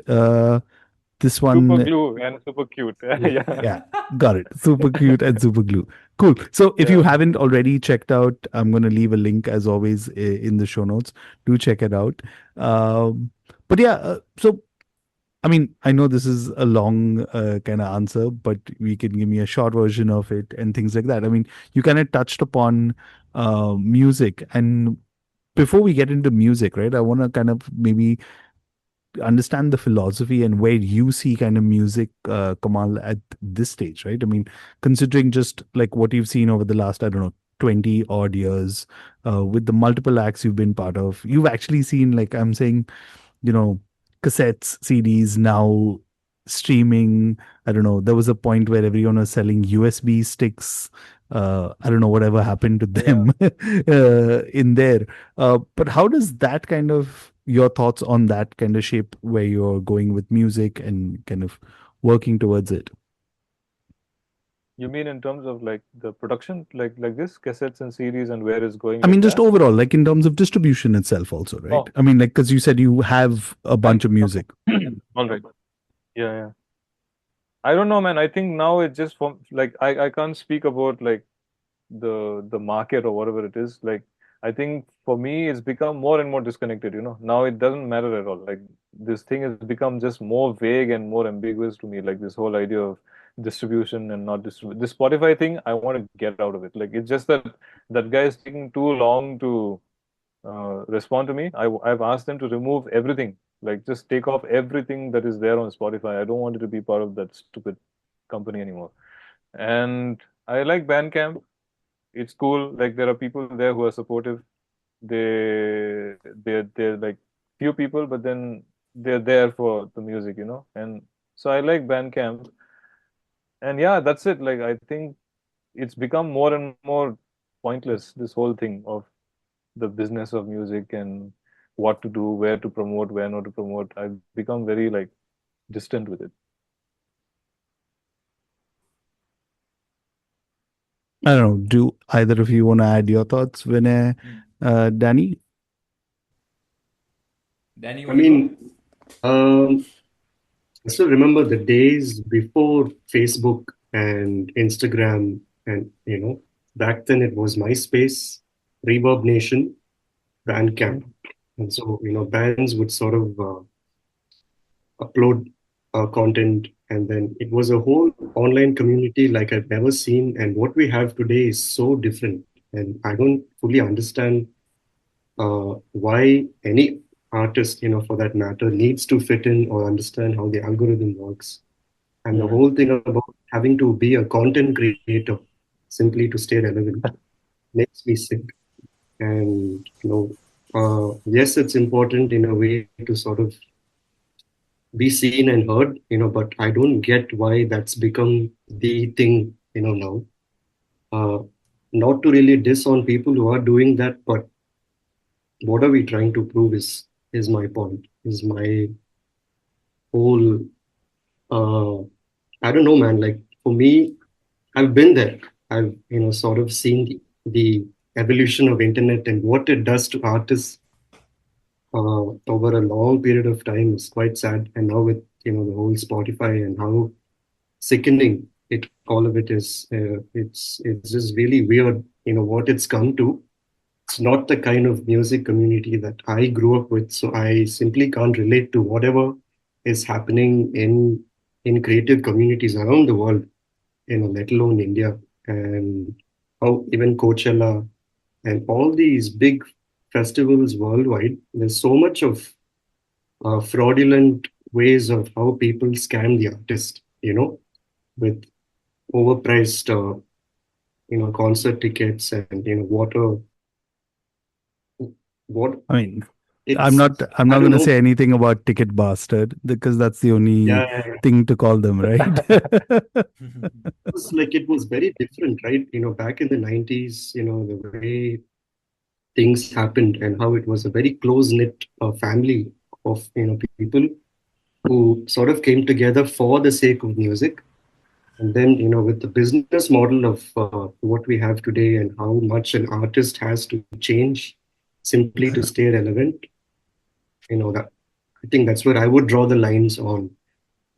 [SPEAKER 1] This
[SPEAKER 2] Super
[SPEAKER 1] one,
[SPEAKER 2] glue and super cute. Yeah.
[SPEAKER 1] yeah, got it. Super Cute and Super Glue. Cool. So if you
[SPEAKER 2] Yeah.
[SPEAKER 1] haven't already checked out, I'm going to leave a link as always in the show notes. Do check it out. But yeah, so I mean, I know this is a long kind of answer, but we can give me a short version of it and things like that. I mean, you kind of touched upon music. And before we get into music, right, I want to kind of maybe understand the philosophy and where you see kind of music, Kamal, at this stage, right? I mean, considering just like what you've seen over the last, I don't know, 20 odd years, with the multiple acts you've been part of, you've actually seen, like I'm saying, you know, cassettes, CDs, now streaming. I don't know. There was a point where everyone was selling USB sticks. I don't know whatever happened to
[SPEAKER 2] Yeah.
[SPEAKER 1] them in there. But how does that kind of your thoughts on that kind of shape where you're going with music and kind of working towards it?
[SPEAKER 2] You mean in terms of like the production, like this cassettes and CDs and where it's going
[SPEAKER 1] I
[SPEAKER 2] like
[SPEAKER 1] mean, just
[SPEAKER 2] that?
[SPEAKER 1] overall, like in terms of distribution itself, also, right?
[SPEAKER 2] Oh,
[SPEAKER 1] I mean, like, because you said you have a bunch of music.
[SPEAKER 2] all right. Yeah, yeah. I don't know, man. I think now it's just from like I can't speak about like the market or whatever it is. Like I think for me it's become more and more disconnected, you know. Now it doesn't matter at all. Like this thing has become just more vague and more ambiguous to me. Like this whole idea of distribution and not distribute. This Spotify thing, I want to get out of it. Like it's just that that guy is taking too long to respond to me. I've asked them to remove everything. Like just take off everything that is there on Spotify. I don't want it to be part of that stupid company anymore. And I like Bandcamp. It's cool. Like there are people there who are supportive. They're like few people, but then they're there for the music, you know. And so I like Bandcamp. And yeah, that's it. Like I think it's become more and more pointless, this whole thing of the business of music and what to do, where to promote, where not to promote. I've become very like distant with it.
[SPEAKER 1] I don't know. Do either of you want to add your thoughts, Vinay, Danny?
[SPEAKER 4] Danny, you
[SPEAKER 3] I
[SPEAKER 4] want to go?
[SPEAKER 3] mean, I still remember the days before Facebook and Instagram, and back then it was MySpace, Reverb Nation, Bandcamp, and so bands would sort of upload content, and then it was a whole online community like I've never seen. And what we have today is so different, and I don't fully understand why any artist, for that matter, needs to fit in or understand how the algorithm works. And the whole thing about having to be a content creator simply to stay relevant makes me sick. And, yes, it's important in a way to sort of be seen and heard, but I don't get why that's become the thing, now. Uh, Not to really diss on people who are doing that, but what are we trying to prove is my point, is my whole, uh, I don't know, man. Like for me, I've been there. I've, sort of seen the evolution of internet and what it does to artists over a long period of time is quite sad. And now with, the whole Spotify and how sickening all of it is, it's just really weird, what it's come to. It's not the kind of music community that I grew up with, so I simply can't relate to whatever is happening in creative communities around the world, let alone India, and how even Coachella and all these big festivals worldwide. There's so much of fraudulent ways of how people scam the artist, with overpriced, concert tickets and what
[SPEAKER 1] I mean,
[SPEAKER 3] it's.
[SPEAKER 1] I'm
[SPEAKER 3] I
[SPEAKER 1] not
[SPEAKER 3] don't
[SPEAKER 1] going to
[SPEAKER 3] know.
[SPEAKER 1] say anything about Ticket Bastard because that's the
[SPEAKER 3] Yeah,
[SPEAKER 1] only
[SPEAKER 3] yeah, yeah.
[SPEAKER 1] thing to call them, right?
[SPEAKER 3] It's like it was very different, right? Back in the 90s, the way things happened and how it was a very close-knit family of, people who sort of came together for the sake of music. And then, with the business model of what we have today and how much an artist has to change simply to stay relevant. That I think that's where I would draw the lines on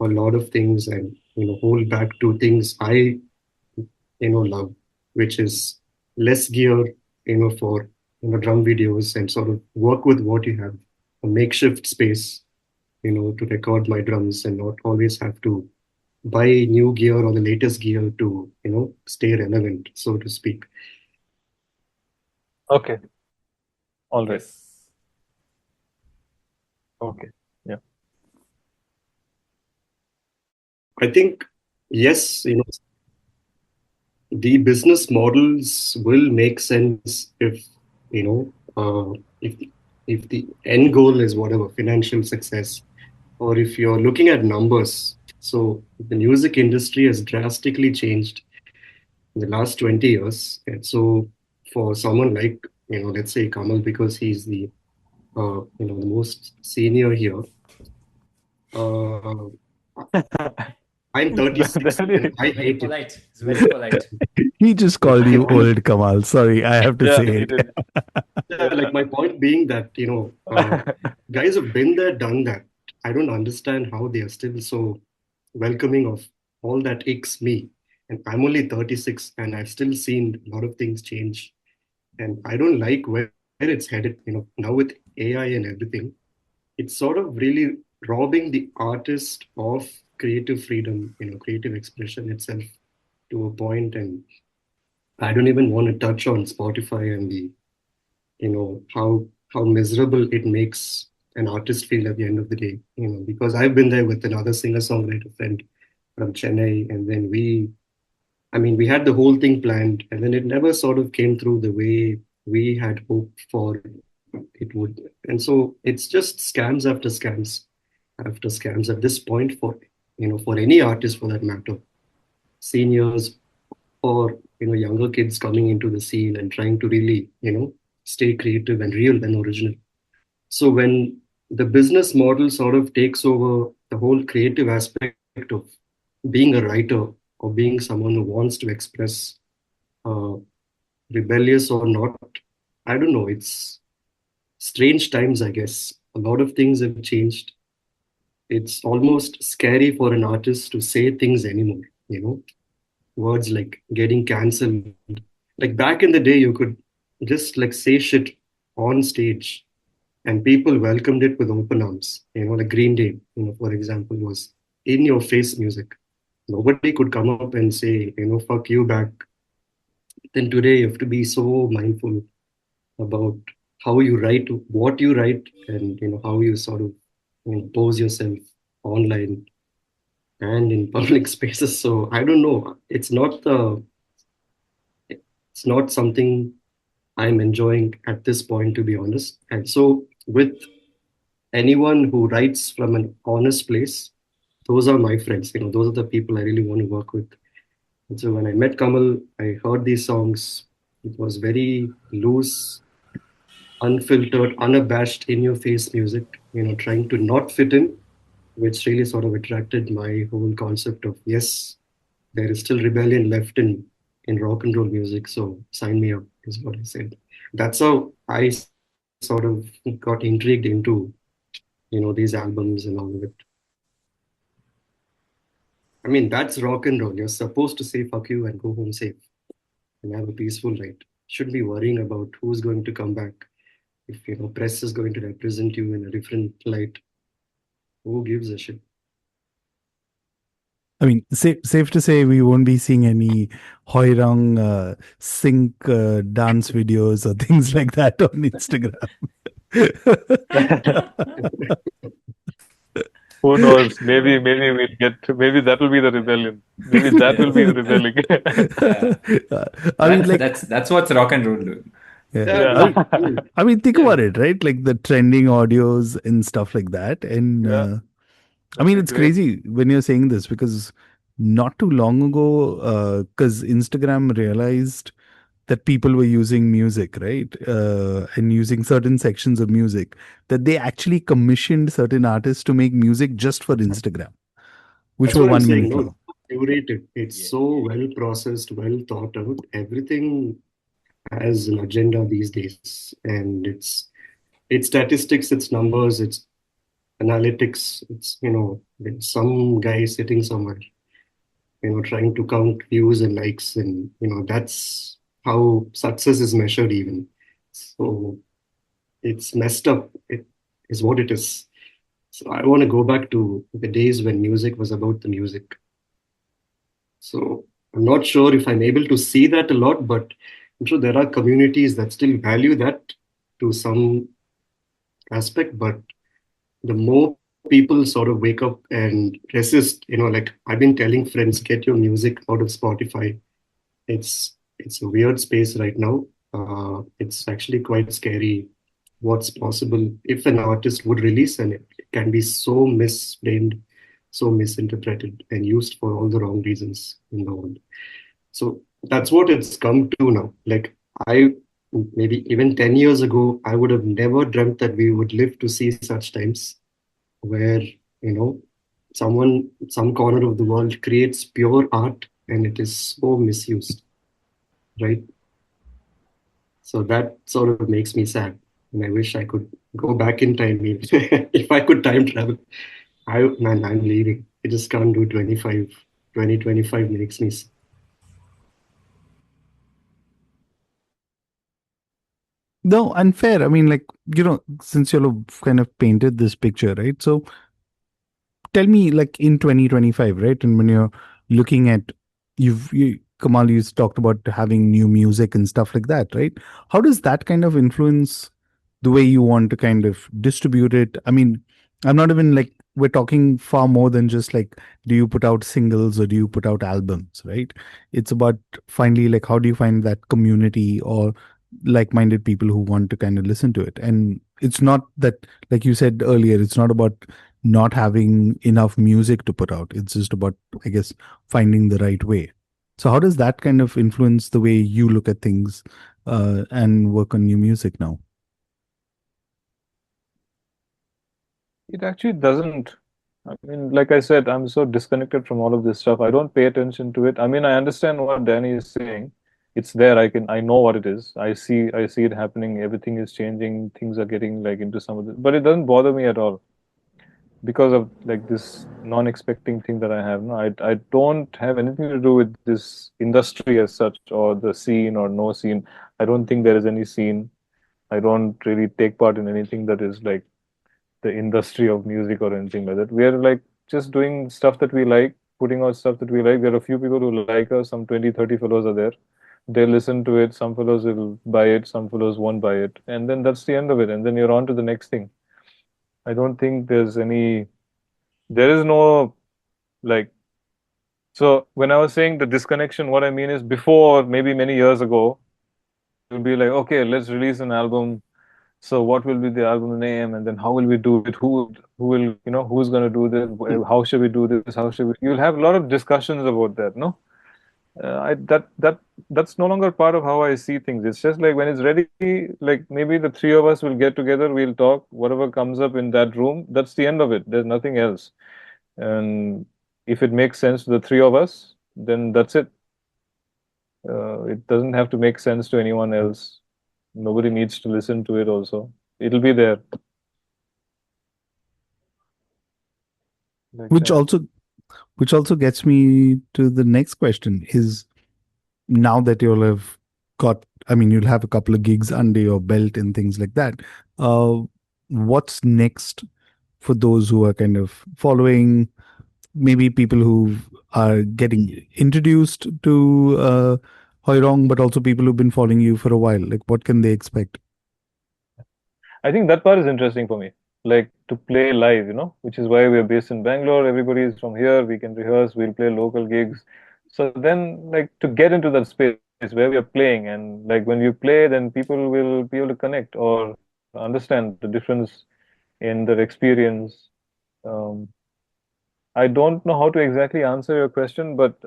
[SPEAKER 3] a lot of things, and hold back to things I love, which is less gear, for drum videos, and sort of work with what you have, a makeshift space, to record my drums, and not always have to buy new gear or the latest gear to stay relevant, so to speak.
[SPEAKER 2] Okay. All right.
[SPEAKER 4] Yes.
[SPEAKER 2] Okay. Yeah.
[SPEAKER 3] I think yes, the business models will make sense if you know if the end goal is whatever financial success, or if you're looking at numbers. So the music industry has drastically changed in the last 20 years. And so for someone like, let's say Kamal, because he's the most senior here, uh, I'm 36 and I
[SPEAKER 4] Very
[SPEAKER 3] hate it.
[SPEAKER 4] polite. It's very polite.
[SPEAKER 1] He just called you old, Kamal. Sorry, I have to
[SPEAKER 2] Yeah,
[SPEAKER 1] say
[SPEAKER 2] he
[SPEAKER 1] it.
[SPEAKER 2] did.
[SPEAKER 3] Yeah, like my point being that, guys have been there, done that. I don't understand how they are still so welcoming of all that icks me. And I'm only 36 and I've still seen a lot of things change. And I don't like where it's headed, now with AI and everything. It's sort of really robbing the artist of creative freedom, creative expression itself to a point. And I don't even want to touch on Spotify and the how miserable it makes an artist feel at the end of the day, because I've been there with another singer songwriter friend from Chennai, and then we had the whole thing planned, and then it never sort of came through the way we had hoped for it would. And so it's just scams after scams at this point, for any artist for that matter, seniors or younger kids coming into the scene and trying to really stay creative and real and original. So when the business model sort of takes over the whole creative aspect of being a writer or being someone who wants to express, uh, rebellious or not, I don't know. It's strange times, I guess. A lot of things have changed. It's almost scary for an artist to say things anymore. Words like getting cancelled. Like back in the day, you could just like say shit on stage and people welcomed it with open arms. Like Green Day, for example, was in your face music. Nobody could come up and say, fuck you back. Then today you have to be so mindful about how you write, what you write, and how you sort of pose yourself online and in public spaces. So I don't know. It's not something I'm enjoying at this point, to be honest. And so with anyone who writes from an honest place, those are my friends. Those are the people I really want to work with. And so when I met Kamal, I heard these songs. It was very loose, unfiltered, unabashed, in your face music, trying to not fit in, which really sort of attracted my whole concept of yes, there is still rebellion left in rock and roll music. So sign me up, is what I said. That's how I sort of got intrigued into these albums and all of it. I mean, that's rock and roll. You're supposed to say fuck you and go home safe and have a peaceful night. Shouldn't be worrying about who's going to come back. If press is going to represent you in a different light, who gives a shit?
[SPEAKER 1] I mean, safe to say we won't be seeing any Hoirong sync dance videos or things like that on Instagram.
[SPEAKER 2] Who knows? Maybe we'll get. Maybe that will be the rebellion. Maybe that will be the rebellion.
[SPEAKER 1] I mean, like,
[SPEAKER 4] that's what's rock and roll doing.
[SPEAKER 1] yeah.
[SPEAKER 2] Yeah.
[SPEAKER 1] I mean, think
[SPEAKER 3] Yeah.
[SPEAKER 1] about it, right? Like the trending audios and stuff like that. And
[SPEAKER 2] Yeah.
[SPEAKER 1] I mean,
[SPEAKER 2] That'd be
[SPEAKER 1] it's
[SPEAKER 2] great.
[SPEAKER 1] crazy when you're saying this because not too long ago, because Instagram realized that people were using music, right? And using certain sections of music, that they actually commissioned certain artists to make music just for Instagram, which
[SPEAKER 3] That's
[SPEAKER 1] were
[SPEAKER 3] what I'm
[SPEAKER 1] 1 minute
[SPEAKER 3] saying. No,
[SPEAKER 1] long.
[SPEAKER 3] it's so curated. It's
[SPEAKER 4] Yeah.
[SPEAKER 3] so well processed, well thought out. Everything. has an agenda these days, and it's statistics, it's numbers, it's analytics. It's there's some guy sitting somewhere, trying to count views and likes, and that's how success is measured even. So it's messed up. It is what it is. So I want to go back to the days when music was about the music. So I'm not sure if I'm able to see that a lot, but I'm sure there are communities that still value that to some aspect. But the more people sort of wake up and resist, like I've been telling friends, get your music out of Spotify. It's a weird space right now. It's actually quite scary what's possible if an artist would release, and it can be so misnamed, so misinterpreted, and used for all the wrong reasons in the world. So that's what it's come to now. Like I maybe even 10 years ago, I would have never dreamt that we would live to see such times where, you know, some corner of the world creates pure art and it is so misused, right? So that sort of makes me sad. And I wish I could go back in time. If I could time travel, I'm leaving. I just can't do 2025 makes me.
[SPEAKER 1] No, unfair. I mean, like, since you've kind of painted this picture, right? So tell me, like, in 2025, right? And when you're looking at, Kamal, you talked about having new music and stuff like that, right? How does that kind of influence the way you want to kind of distribute it? I mean, I'm not even like, we're talking far more than just like, do you put out singles or do you put out albums, right? It's about finally, like, how do you find that community or like-minded people who want to kind of listen to it? And it's not that, like you said earlier, it's not about not having enough music to put out. It's just about, I guess, finding the right way. So how does that kind of influence the way you look at things and work on new music now?
[SPEAKER 2] It actually doesn't. I mean, like I said, I'm so disconnected from all of this stuff. I don't pay attention to it. I mean, I understand what Danny is saying. It's there. I know what it is. I see it happening. Everything is changing. Things are getting like into some of this, but it doesn't bother me at all because of like this non-expecting thing that I have. No, I don't have anything to do with this industry as such or the scene or no scene. I don't think there is any scene. I don't really take part in anything that is like the industry of music or anything like that. We are like just doing stuff that we like, putting out stuff that we like. There are a few people who like us, some 20, 30 fellows are there. They listen to it, some fellows will buy it, some fellows won't buy it. And then that's the end of it. And then you're on to the next thing. I don't think there is no like, so when I was saying the disconnection, what I mean is before, maybe many years ago, it would be like, okay, let's release an album. So what will be the album name, and then how will we do it? Who will who's going to do this? How should we do this? How should we? You'll have a lot of discussions about that, no? I that's no longer part of how I see things. It's just like when it's ready, like maybe the three of us will get together, we'll talk, whatever comes up in that room, that's the end of it. There's nothing else. And if it makes sense to the three of us, then that's it. It doesn't have to make sense to anyone else. Nobody needs to listen to it also. It'll be there. Like
[SPEAKER 1] Which
[SPEAKER 2] that.
[SPEAKER 1] also gets me to the next question is, now that you'll have got, I mean, you'll have a couple of gigs under your belt and things like that. Uh, what's next for those who are kind of following, maybe people who are getting introduced to Hoirong, but also people who've been following you for a while? Like, what can they expect?
[SPEAKER 2] I think that part is interesting for me. Like to play live, which is why we're based in Bangalore. Everybody is from here. We can rehearse. We'll play local gigs. So then, like to get into that space where we are playing, and like when you play, then people will be able to connect or understand the difference in their experience. Um, I don't know how to exactly answer your question, but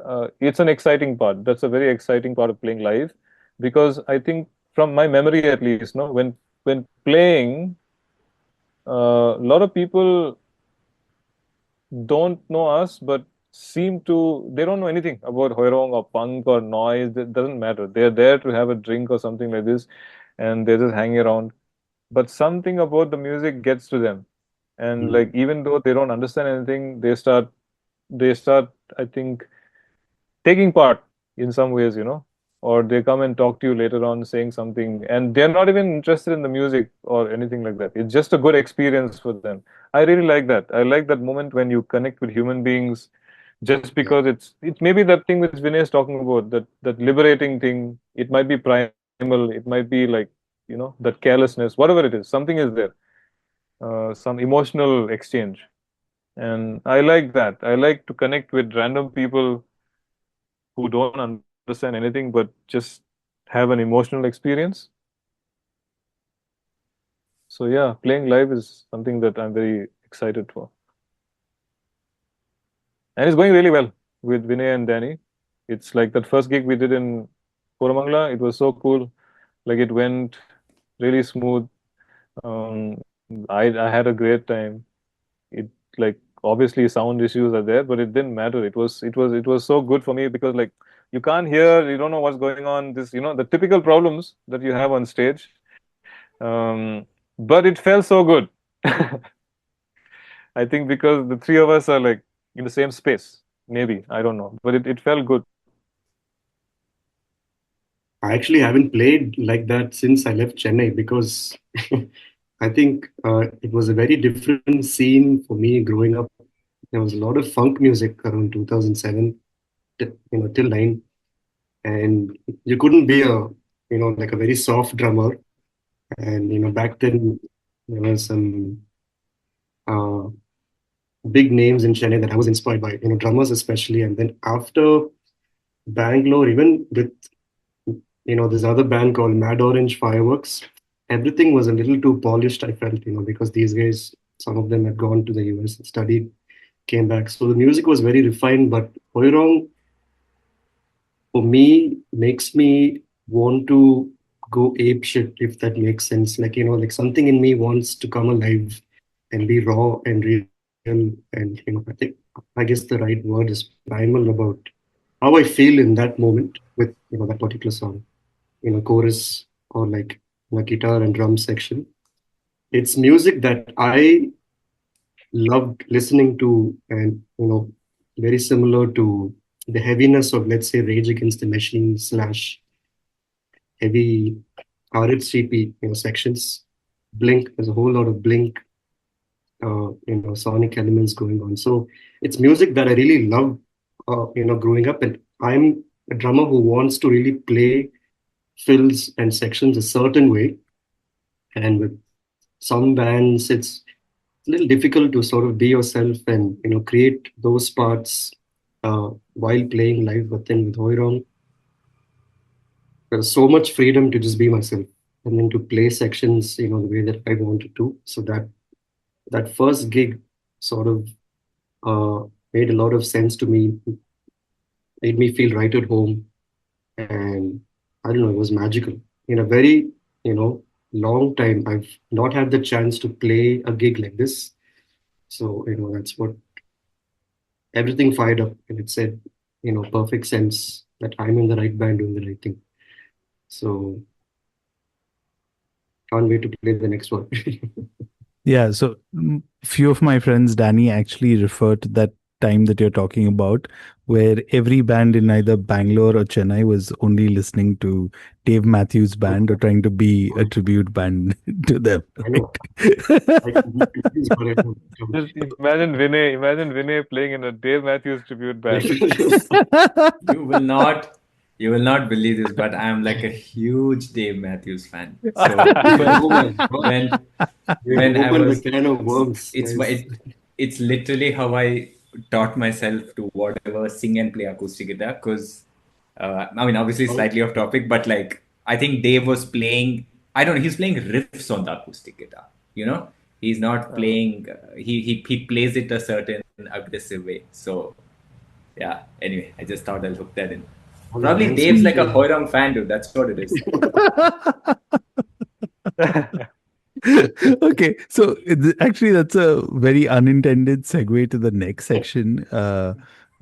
[SPEAKER 2] it's an exciting part. That's a very exciting part of playing live, because I think from my memory at least, no, when playing, a lot of people don't know us, but they don't know anything about Hoirong or punk or noise. It doesn't matter. They're there to have a drink or something like this, and they're just hanging around. But something about the music gets to them, and
[SPEAKER 3] Mm.
[SPEAKER 2] like even though they don't understand anything, they start, I think, taking part in some ways, or they come and talk to you later on saying something, and they're not even interested in the music or anything like that. It's just a good experience for them. I really like that. I like that moment when you connect with human beings, just
[SPEAKER 3] Yeah.
[SPEAKER 2] because it's maybe that thing which Vinay is talking about, that liberating thing. It might be primal, it might be like, that carelessness, whatever it is, something is there, some emotional exchange. And I like that. I like to connect with random people who don't understand anything but just have an emotional experience. So yeah, playing live is something that I'm very excited for. And it's going really well with Vinay and Danny. It's like that first gig we did in Koramangala. It was so cool. Like it went really smooth. I had a great time. It like obviously sound issues are there, but it didn't matter. It was so good for me because like you can't hear, you don't know what's going on. This the typical problems that you have on stage. But it felt so good. I think because the three of us are like in the same space. Maybe I don't know, but it felt good.
[SPEAKER 3] I actually haven't played like that since I left Chennai because I think it was a very different scene for me growing up. There was a lot of funk music around 2007, till 9, and you couldn't be like a very soft drummer. And back then there were some uh, big names in Chennai that I was inspired by, drummers especially. And then after Bangalore, even with this other band called Mad Orange Fireworks, everything was a little too polished, I felt, because these guys, some of them had gone to the US and studied, came back. So the music was very refined, but Hoirong, for me, makes me want to go ape shit, if that makes sense. Like, like something in me wants to come alive and be raw and real. And, I guess the right word is primal about how I feel in that moment with, that particular song, chorus or like guitar and drum section. It's music that I loved listening to, and very similar to the heaviness of, let's say, Rage Against the Machine slash heavy RHCP sections. Blink, there's a whole lot of Blink sonic elements going on. So it's music that I really love growing up. And I'm a drummer who wants to really play fills and sections a certain way. And with some bands, it's a little difficult to sort of be yourself and create those parts while playing live. But then with Hoirong, there's so much freedom to just be myself and then to play sections the way that I wanted to. So that first gig sort of made a lot of sense to me, made me feel right at home, and I don't know, it was magical. In a very long time, I've not had the chance to play a gig like this. So that's what everything fired up, and it said perfect sense that I'm in the right band doing the right thing. So can't wait to play the next one.
[SPEAKER 1] Yeah, so few of my friends, Danny, actually refer to that time that you're talking about, where every band in either Bangalore or Chennai was only listening to Dave Matthews Band or trying to be a tribute band to them.
[SPEAKER 3] I know. Please, but I don't.
[SPEAKER 2] Just imagine Vinay playing in a Dave Matthews tribute band.
[SPEAKER 4] You will not believe this, but I'm like a huge Dave Matthews fan. So
[SPEAKER 3] Oh my God.
[SPEAKER 4] when
[SPEAKER 3] You
[SPEAKER 4] when I
[SPEAKER 3] opened a
[SPEAKER 4] was
[SPEAKER 3] can of worms,
[SPEAKER 4] it's
[SPEAKER 3] guys.
[SPEAKER 4] it's literally how I taught myself to whatever sing and play acoustic guitar. Because I mean, obviously
[SPEAKER 3] Oh,
[SPEAKER 4] slightly off topic, but like I think Dave was playing. I don't know. He's playing riffs on the acoustic guitar. He's not playing. He plays it a certain aggressive way. So yeah. Anyway, I just thought I'll hook that in.
[SPEAKER 3] all the
[SPEAKER 4] Probably
[SPEAKER 3] dance
[SPEAKER 4] Dave's like a
[SPEAKER 3] moves.
[SPEAKER 4] Hoirong fan, dude. That's what it is.
[SPEAKER 1] Okay, so actually, that's a very unintended segue to the next section,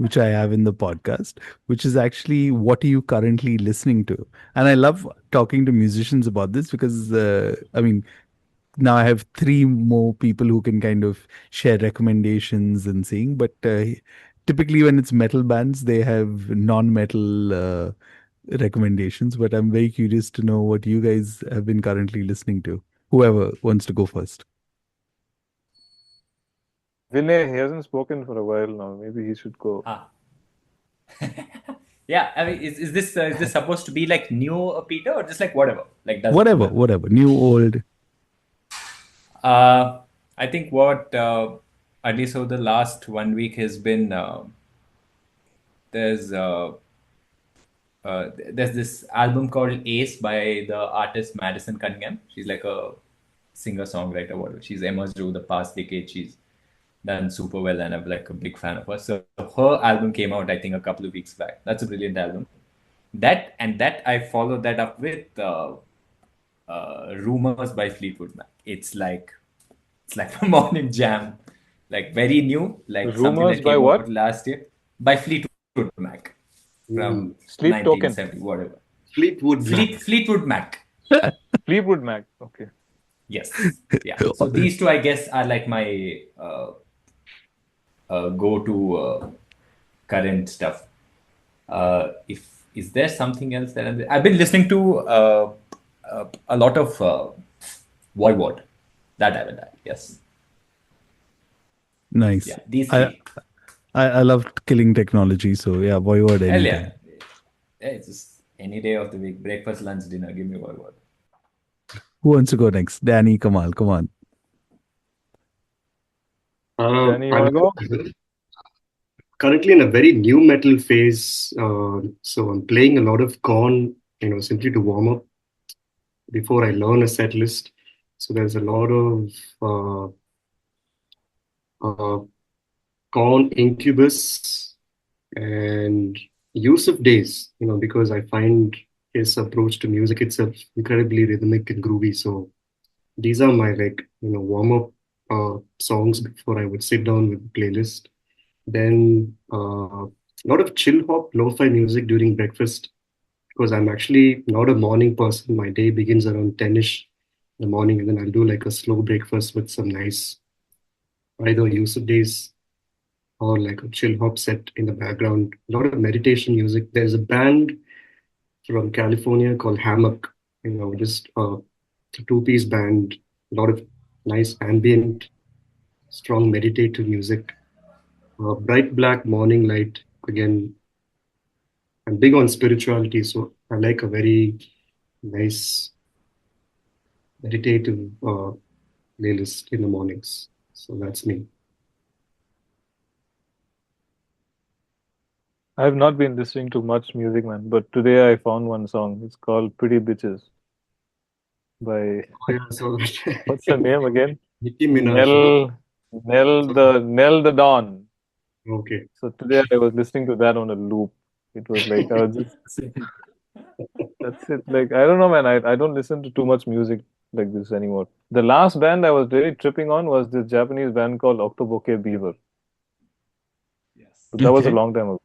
[SPEAKER 1] which I have in the podcast, which is actually what are you currently listening to? And I love talking to musicians about this because, I mean, now I have three more people who can kind of share recommendations and saying, but typically when it's metal bands, they have non-metal recommendations. But I'm very curious to know what you guys have been currently listening to. Whoever wants to go first.
[SPEAKER 2] Vinay, he hasn't spoken for a while now. Maybe he should go.
[SPEAKER 4] Yeah, I mean, is this supposed to be like new, Peter, or just like whatever? Like does
[SPEAKER 1] Whatever, new, old.
[SPEAKER 4] I think what at least over the last 1 week has been there's there's this album called Ace by the artist Madison Cunningham. She's like a singer-songwriter, whatever. She's emerged over the past decade. She's done super well, and I'm like a big fan of her. So her album came out, I think, a couple of weeks back. That's a brilliant album. That I followed that up with Rumors by Fleetwood Mac. It's like a morning jam, like very new, like something
[SPEAKER 2] Rumors
[SPEAKER 4] that
[SPEAKER 2] by
[SPEAKER 4] came
[SPEAKER 2] what?
[SPEAKER 4] out last year by Fleetwood Mac from
[SPEAKER 2] Sleep Token.
[SPEAKER 4] 1970, whatever.
[SPEAKER 3] Fleetwood Mac.
[SPEAKER 4] Fleetwood Mac.
[SPEAKER 2] Fleetwood Mac. Okay.
[SPEAKER 4] Yes. Yeah. So these two, I guess, are like my go-to current stuff. If is there something else that I've been listening to a lot of Voivod. That I haven't had. Yes.
[SPEAKER 1] Nice.
[SPEAKER 4] Yeah. These three.
[SPEAKER 1] I love killing technology, so yeah, Voivod
[SPEAKER 4] Hell
[SPEAKER 1] anytime.
[SPEAKER 4] yeah. It's just any day of the week. Breakfast, lunch, dinner. Give me Voivod.
[SPEAKER 1] Who wants to go next? Danny, Kamal, come on.
[SPEAKER 2] Danny, you wanna go?
[SPEAKER 3] Currently in a very new metal phase, so I'm playing a lot of Korn, simply to warm up before I learn a set list. So there's a lot of Korn, Incubus, and Use of Days, because I find his approach to music itself incredibly rhythmic and groovy. So these are my warm up songs before I would sit down with the playlist. Then a lot of chill hop, lo-fi music during breakfast because I'm actually not a morning person. My day begins around 10ish in the morning, and then I'll do like a slow breakfast with some nice either use of days or like a chill hop set in the background. A lot of meditation music. There's a band from California called Hammock, just a two-piece band, a lot of nice ambient, strong meditative music. Bright Black Morning Light, again, I'm big on spirituality, so I like a very nice meditative playlist in the mornings. So that's me.
[SPEAKER 2] I have not been listening to much music, man, but today I found one song. It's called Pretty Bitches by what's her name again?
[SPEAKER 3] Nicki Minaj.
[SPEAKER 2] Nell the Dawn.
[SPEAKER 3] Okay.
[SPEAKER 2] So today I was listening to that on a loop. It was like I was just that's it. Like I don't know, man. I don't listen to too much music like this anymore. The last band I was really tripping on was this Japanese band called Octoboke Beaver.
[SPEAKER 4] Yes.
[SPEAKER 2] But that was a long time ago.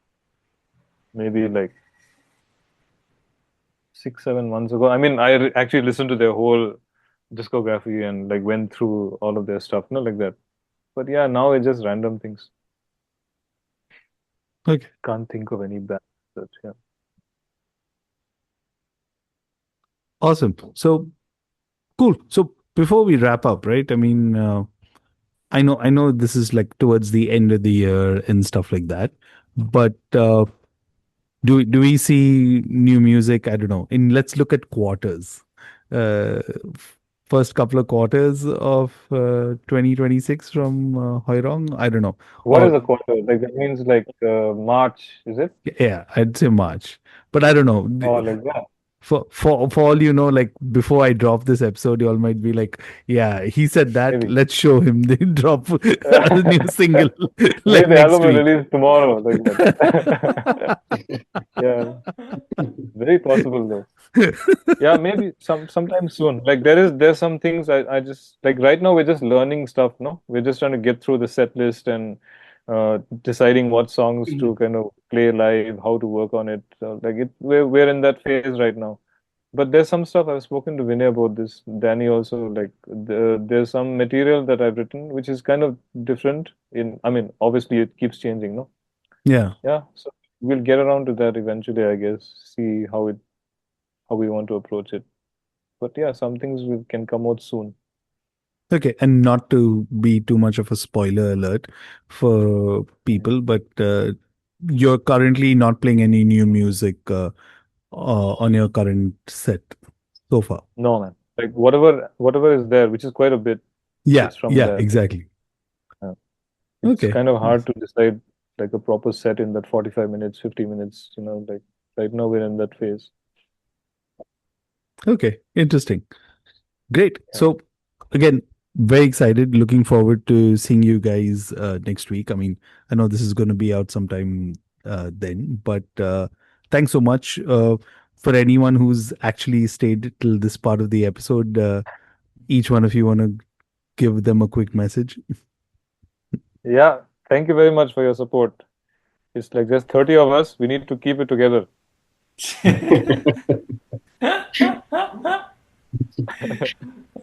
[SPEAKER 2] Maybe like 6-7 months ago. I mean, I actually listened to their whole discography and like went through all of their stuff, not like that. But yeah, now it's just random things.
[SPEAKER 1] Okay.
[SPEAKER 2] Can't think of any band. But yeah.
[SPEAKER 1] Awesome. So cool. So before we wrap up, right? I mean, I know this is like towards the end of the year and stuff like that, but do we see new music? I don't know. Let's look at quarters. First couple of quarters of 2026 from Hoirong. I don't know.
[SPEAKER 2] What is a quarter? Like that means like March, is it?
[SPEAKER 1] Yeah, I'd say March, but I don't know.
[SPEAKER 2] Oh, like that.
[SPEAKER 1] For all you know, like before I drop this episode, you all might be like, "Yeah, he said that.
[SPEAKER 2] Maybe.
[SPEAKER 1] Let's show him." They drop a new single
[SPEAKER 2] Maybe
[SPEAKER 1] like
[SPEAKER 2] the
[SPEAKER 1] next
[SPEAKER 2] album will
[SPEAKER 1] week.
[SPEAKER 2] release tomorrow. Like that. Yeah, very possible though. Yeah, maybe sometime soon. Like there's some things I just like right now we're just learning stuff. No, we're just trying to get through the set list and deciding what songs to kind of play live, how to work on it. So, like we're in that phase right now. But there's some stuff I've spoken to Vinay about this. Danny also, like there's some material that I've written which is kind of different. I mean, obviously it keeps changing, no?
[SPEAKER 1] Yeah.
[SPEAKER 2] Yeah. So we'll get around to that eventually, I guess. See how we want to approach it. But yeah, some things can come out soon.
[SPEAKER 1] Okay, and not to be too much of a spoiler alert for people, but you're currently not playing any new music on your current set so far.
[SPEAKER 2] No, man. Like whatever is there, which is quite a bit,
[SPEAKER 1] Yeah,
[SPEAKER 2] it's from
[SPEAKER 1] yeah,
[SPEAKER 2] there.
[SPEAKER 1] exactly.
[SPEAKER 2] It's
[SPEAKER 1] Okay.
[SPEAKER 2] kind of hard to decide like a proper set in that 45 minutes, 50 minutes, like right now we're in that phase.
[SPEAKER 1] Okay, interesting. Great.
[SPEAKER 2] Yeah.
[SPEAKER 1] So again, very excited. Looking forward to seeing you guys next week. I mean, I know this is going to be out sometime then, but thanks so much for anyone who's actually stayed till this part of the episode. Each one of you want to give them a quick message.
[SPEAKER 2] Yeah, thank you very much for your support. It's like just 30 of us. We need to keep it together.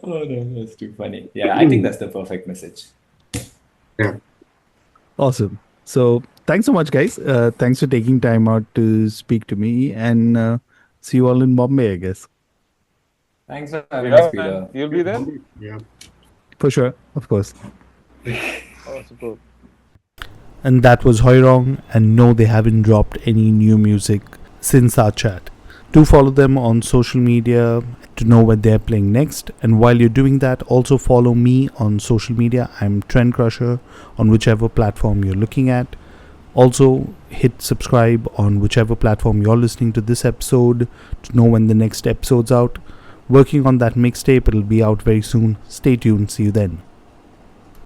[SPEAKER 4] Oh no, that's too funny. Yeah, I think that's the perfect message.
[SPEAKER 3] Yeah.
[SPEAKER 1] Awesome. So thanks so much, guys. Thanks for taking time out to speak to me, and see you all in Bombay, I guess.
[SPEAKER 4] Thanks for having us,
[SPEAKER 2] Yeah,
[SPEAKER 4] Peter.
[SPEAKER 2] man. You'll be there?
[SPEAKER 3] Yeah.
[SPEAKER 1] For sure, of course.
[SPEAKER 2] Oh, superb.
[SPEAKER 1] And that was Hoirong, and no, they haven't dropped any new music since our chat. Do follow them on social media to know when they're playing next, and while you're doing that, also follow me on social media. I'm Trendcrusher on whichever platform you're looking at. Also hit subscribe on whichever platform you're listening to this episode to know when the next episode's out. Working on that mixtape, it'll be out very soon. Stay tuned, see you then.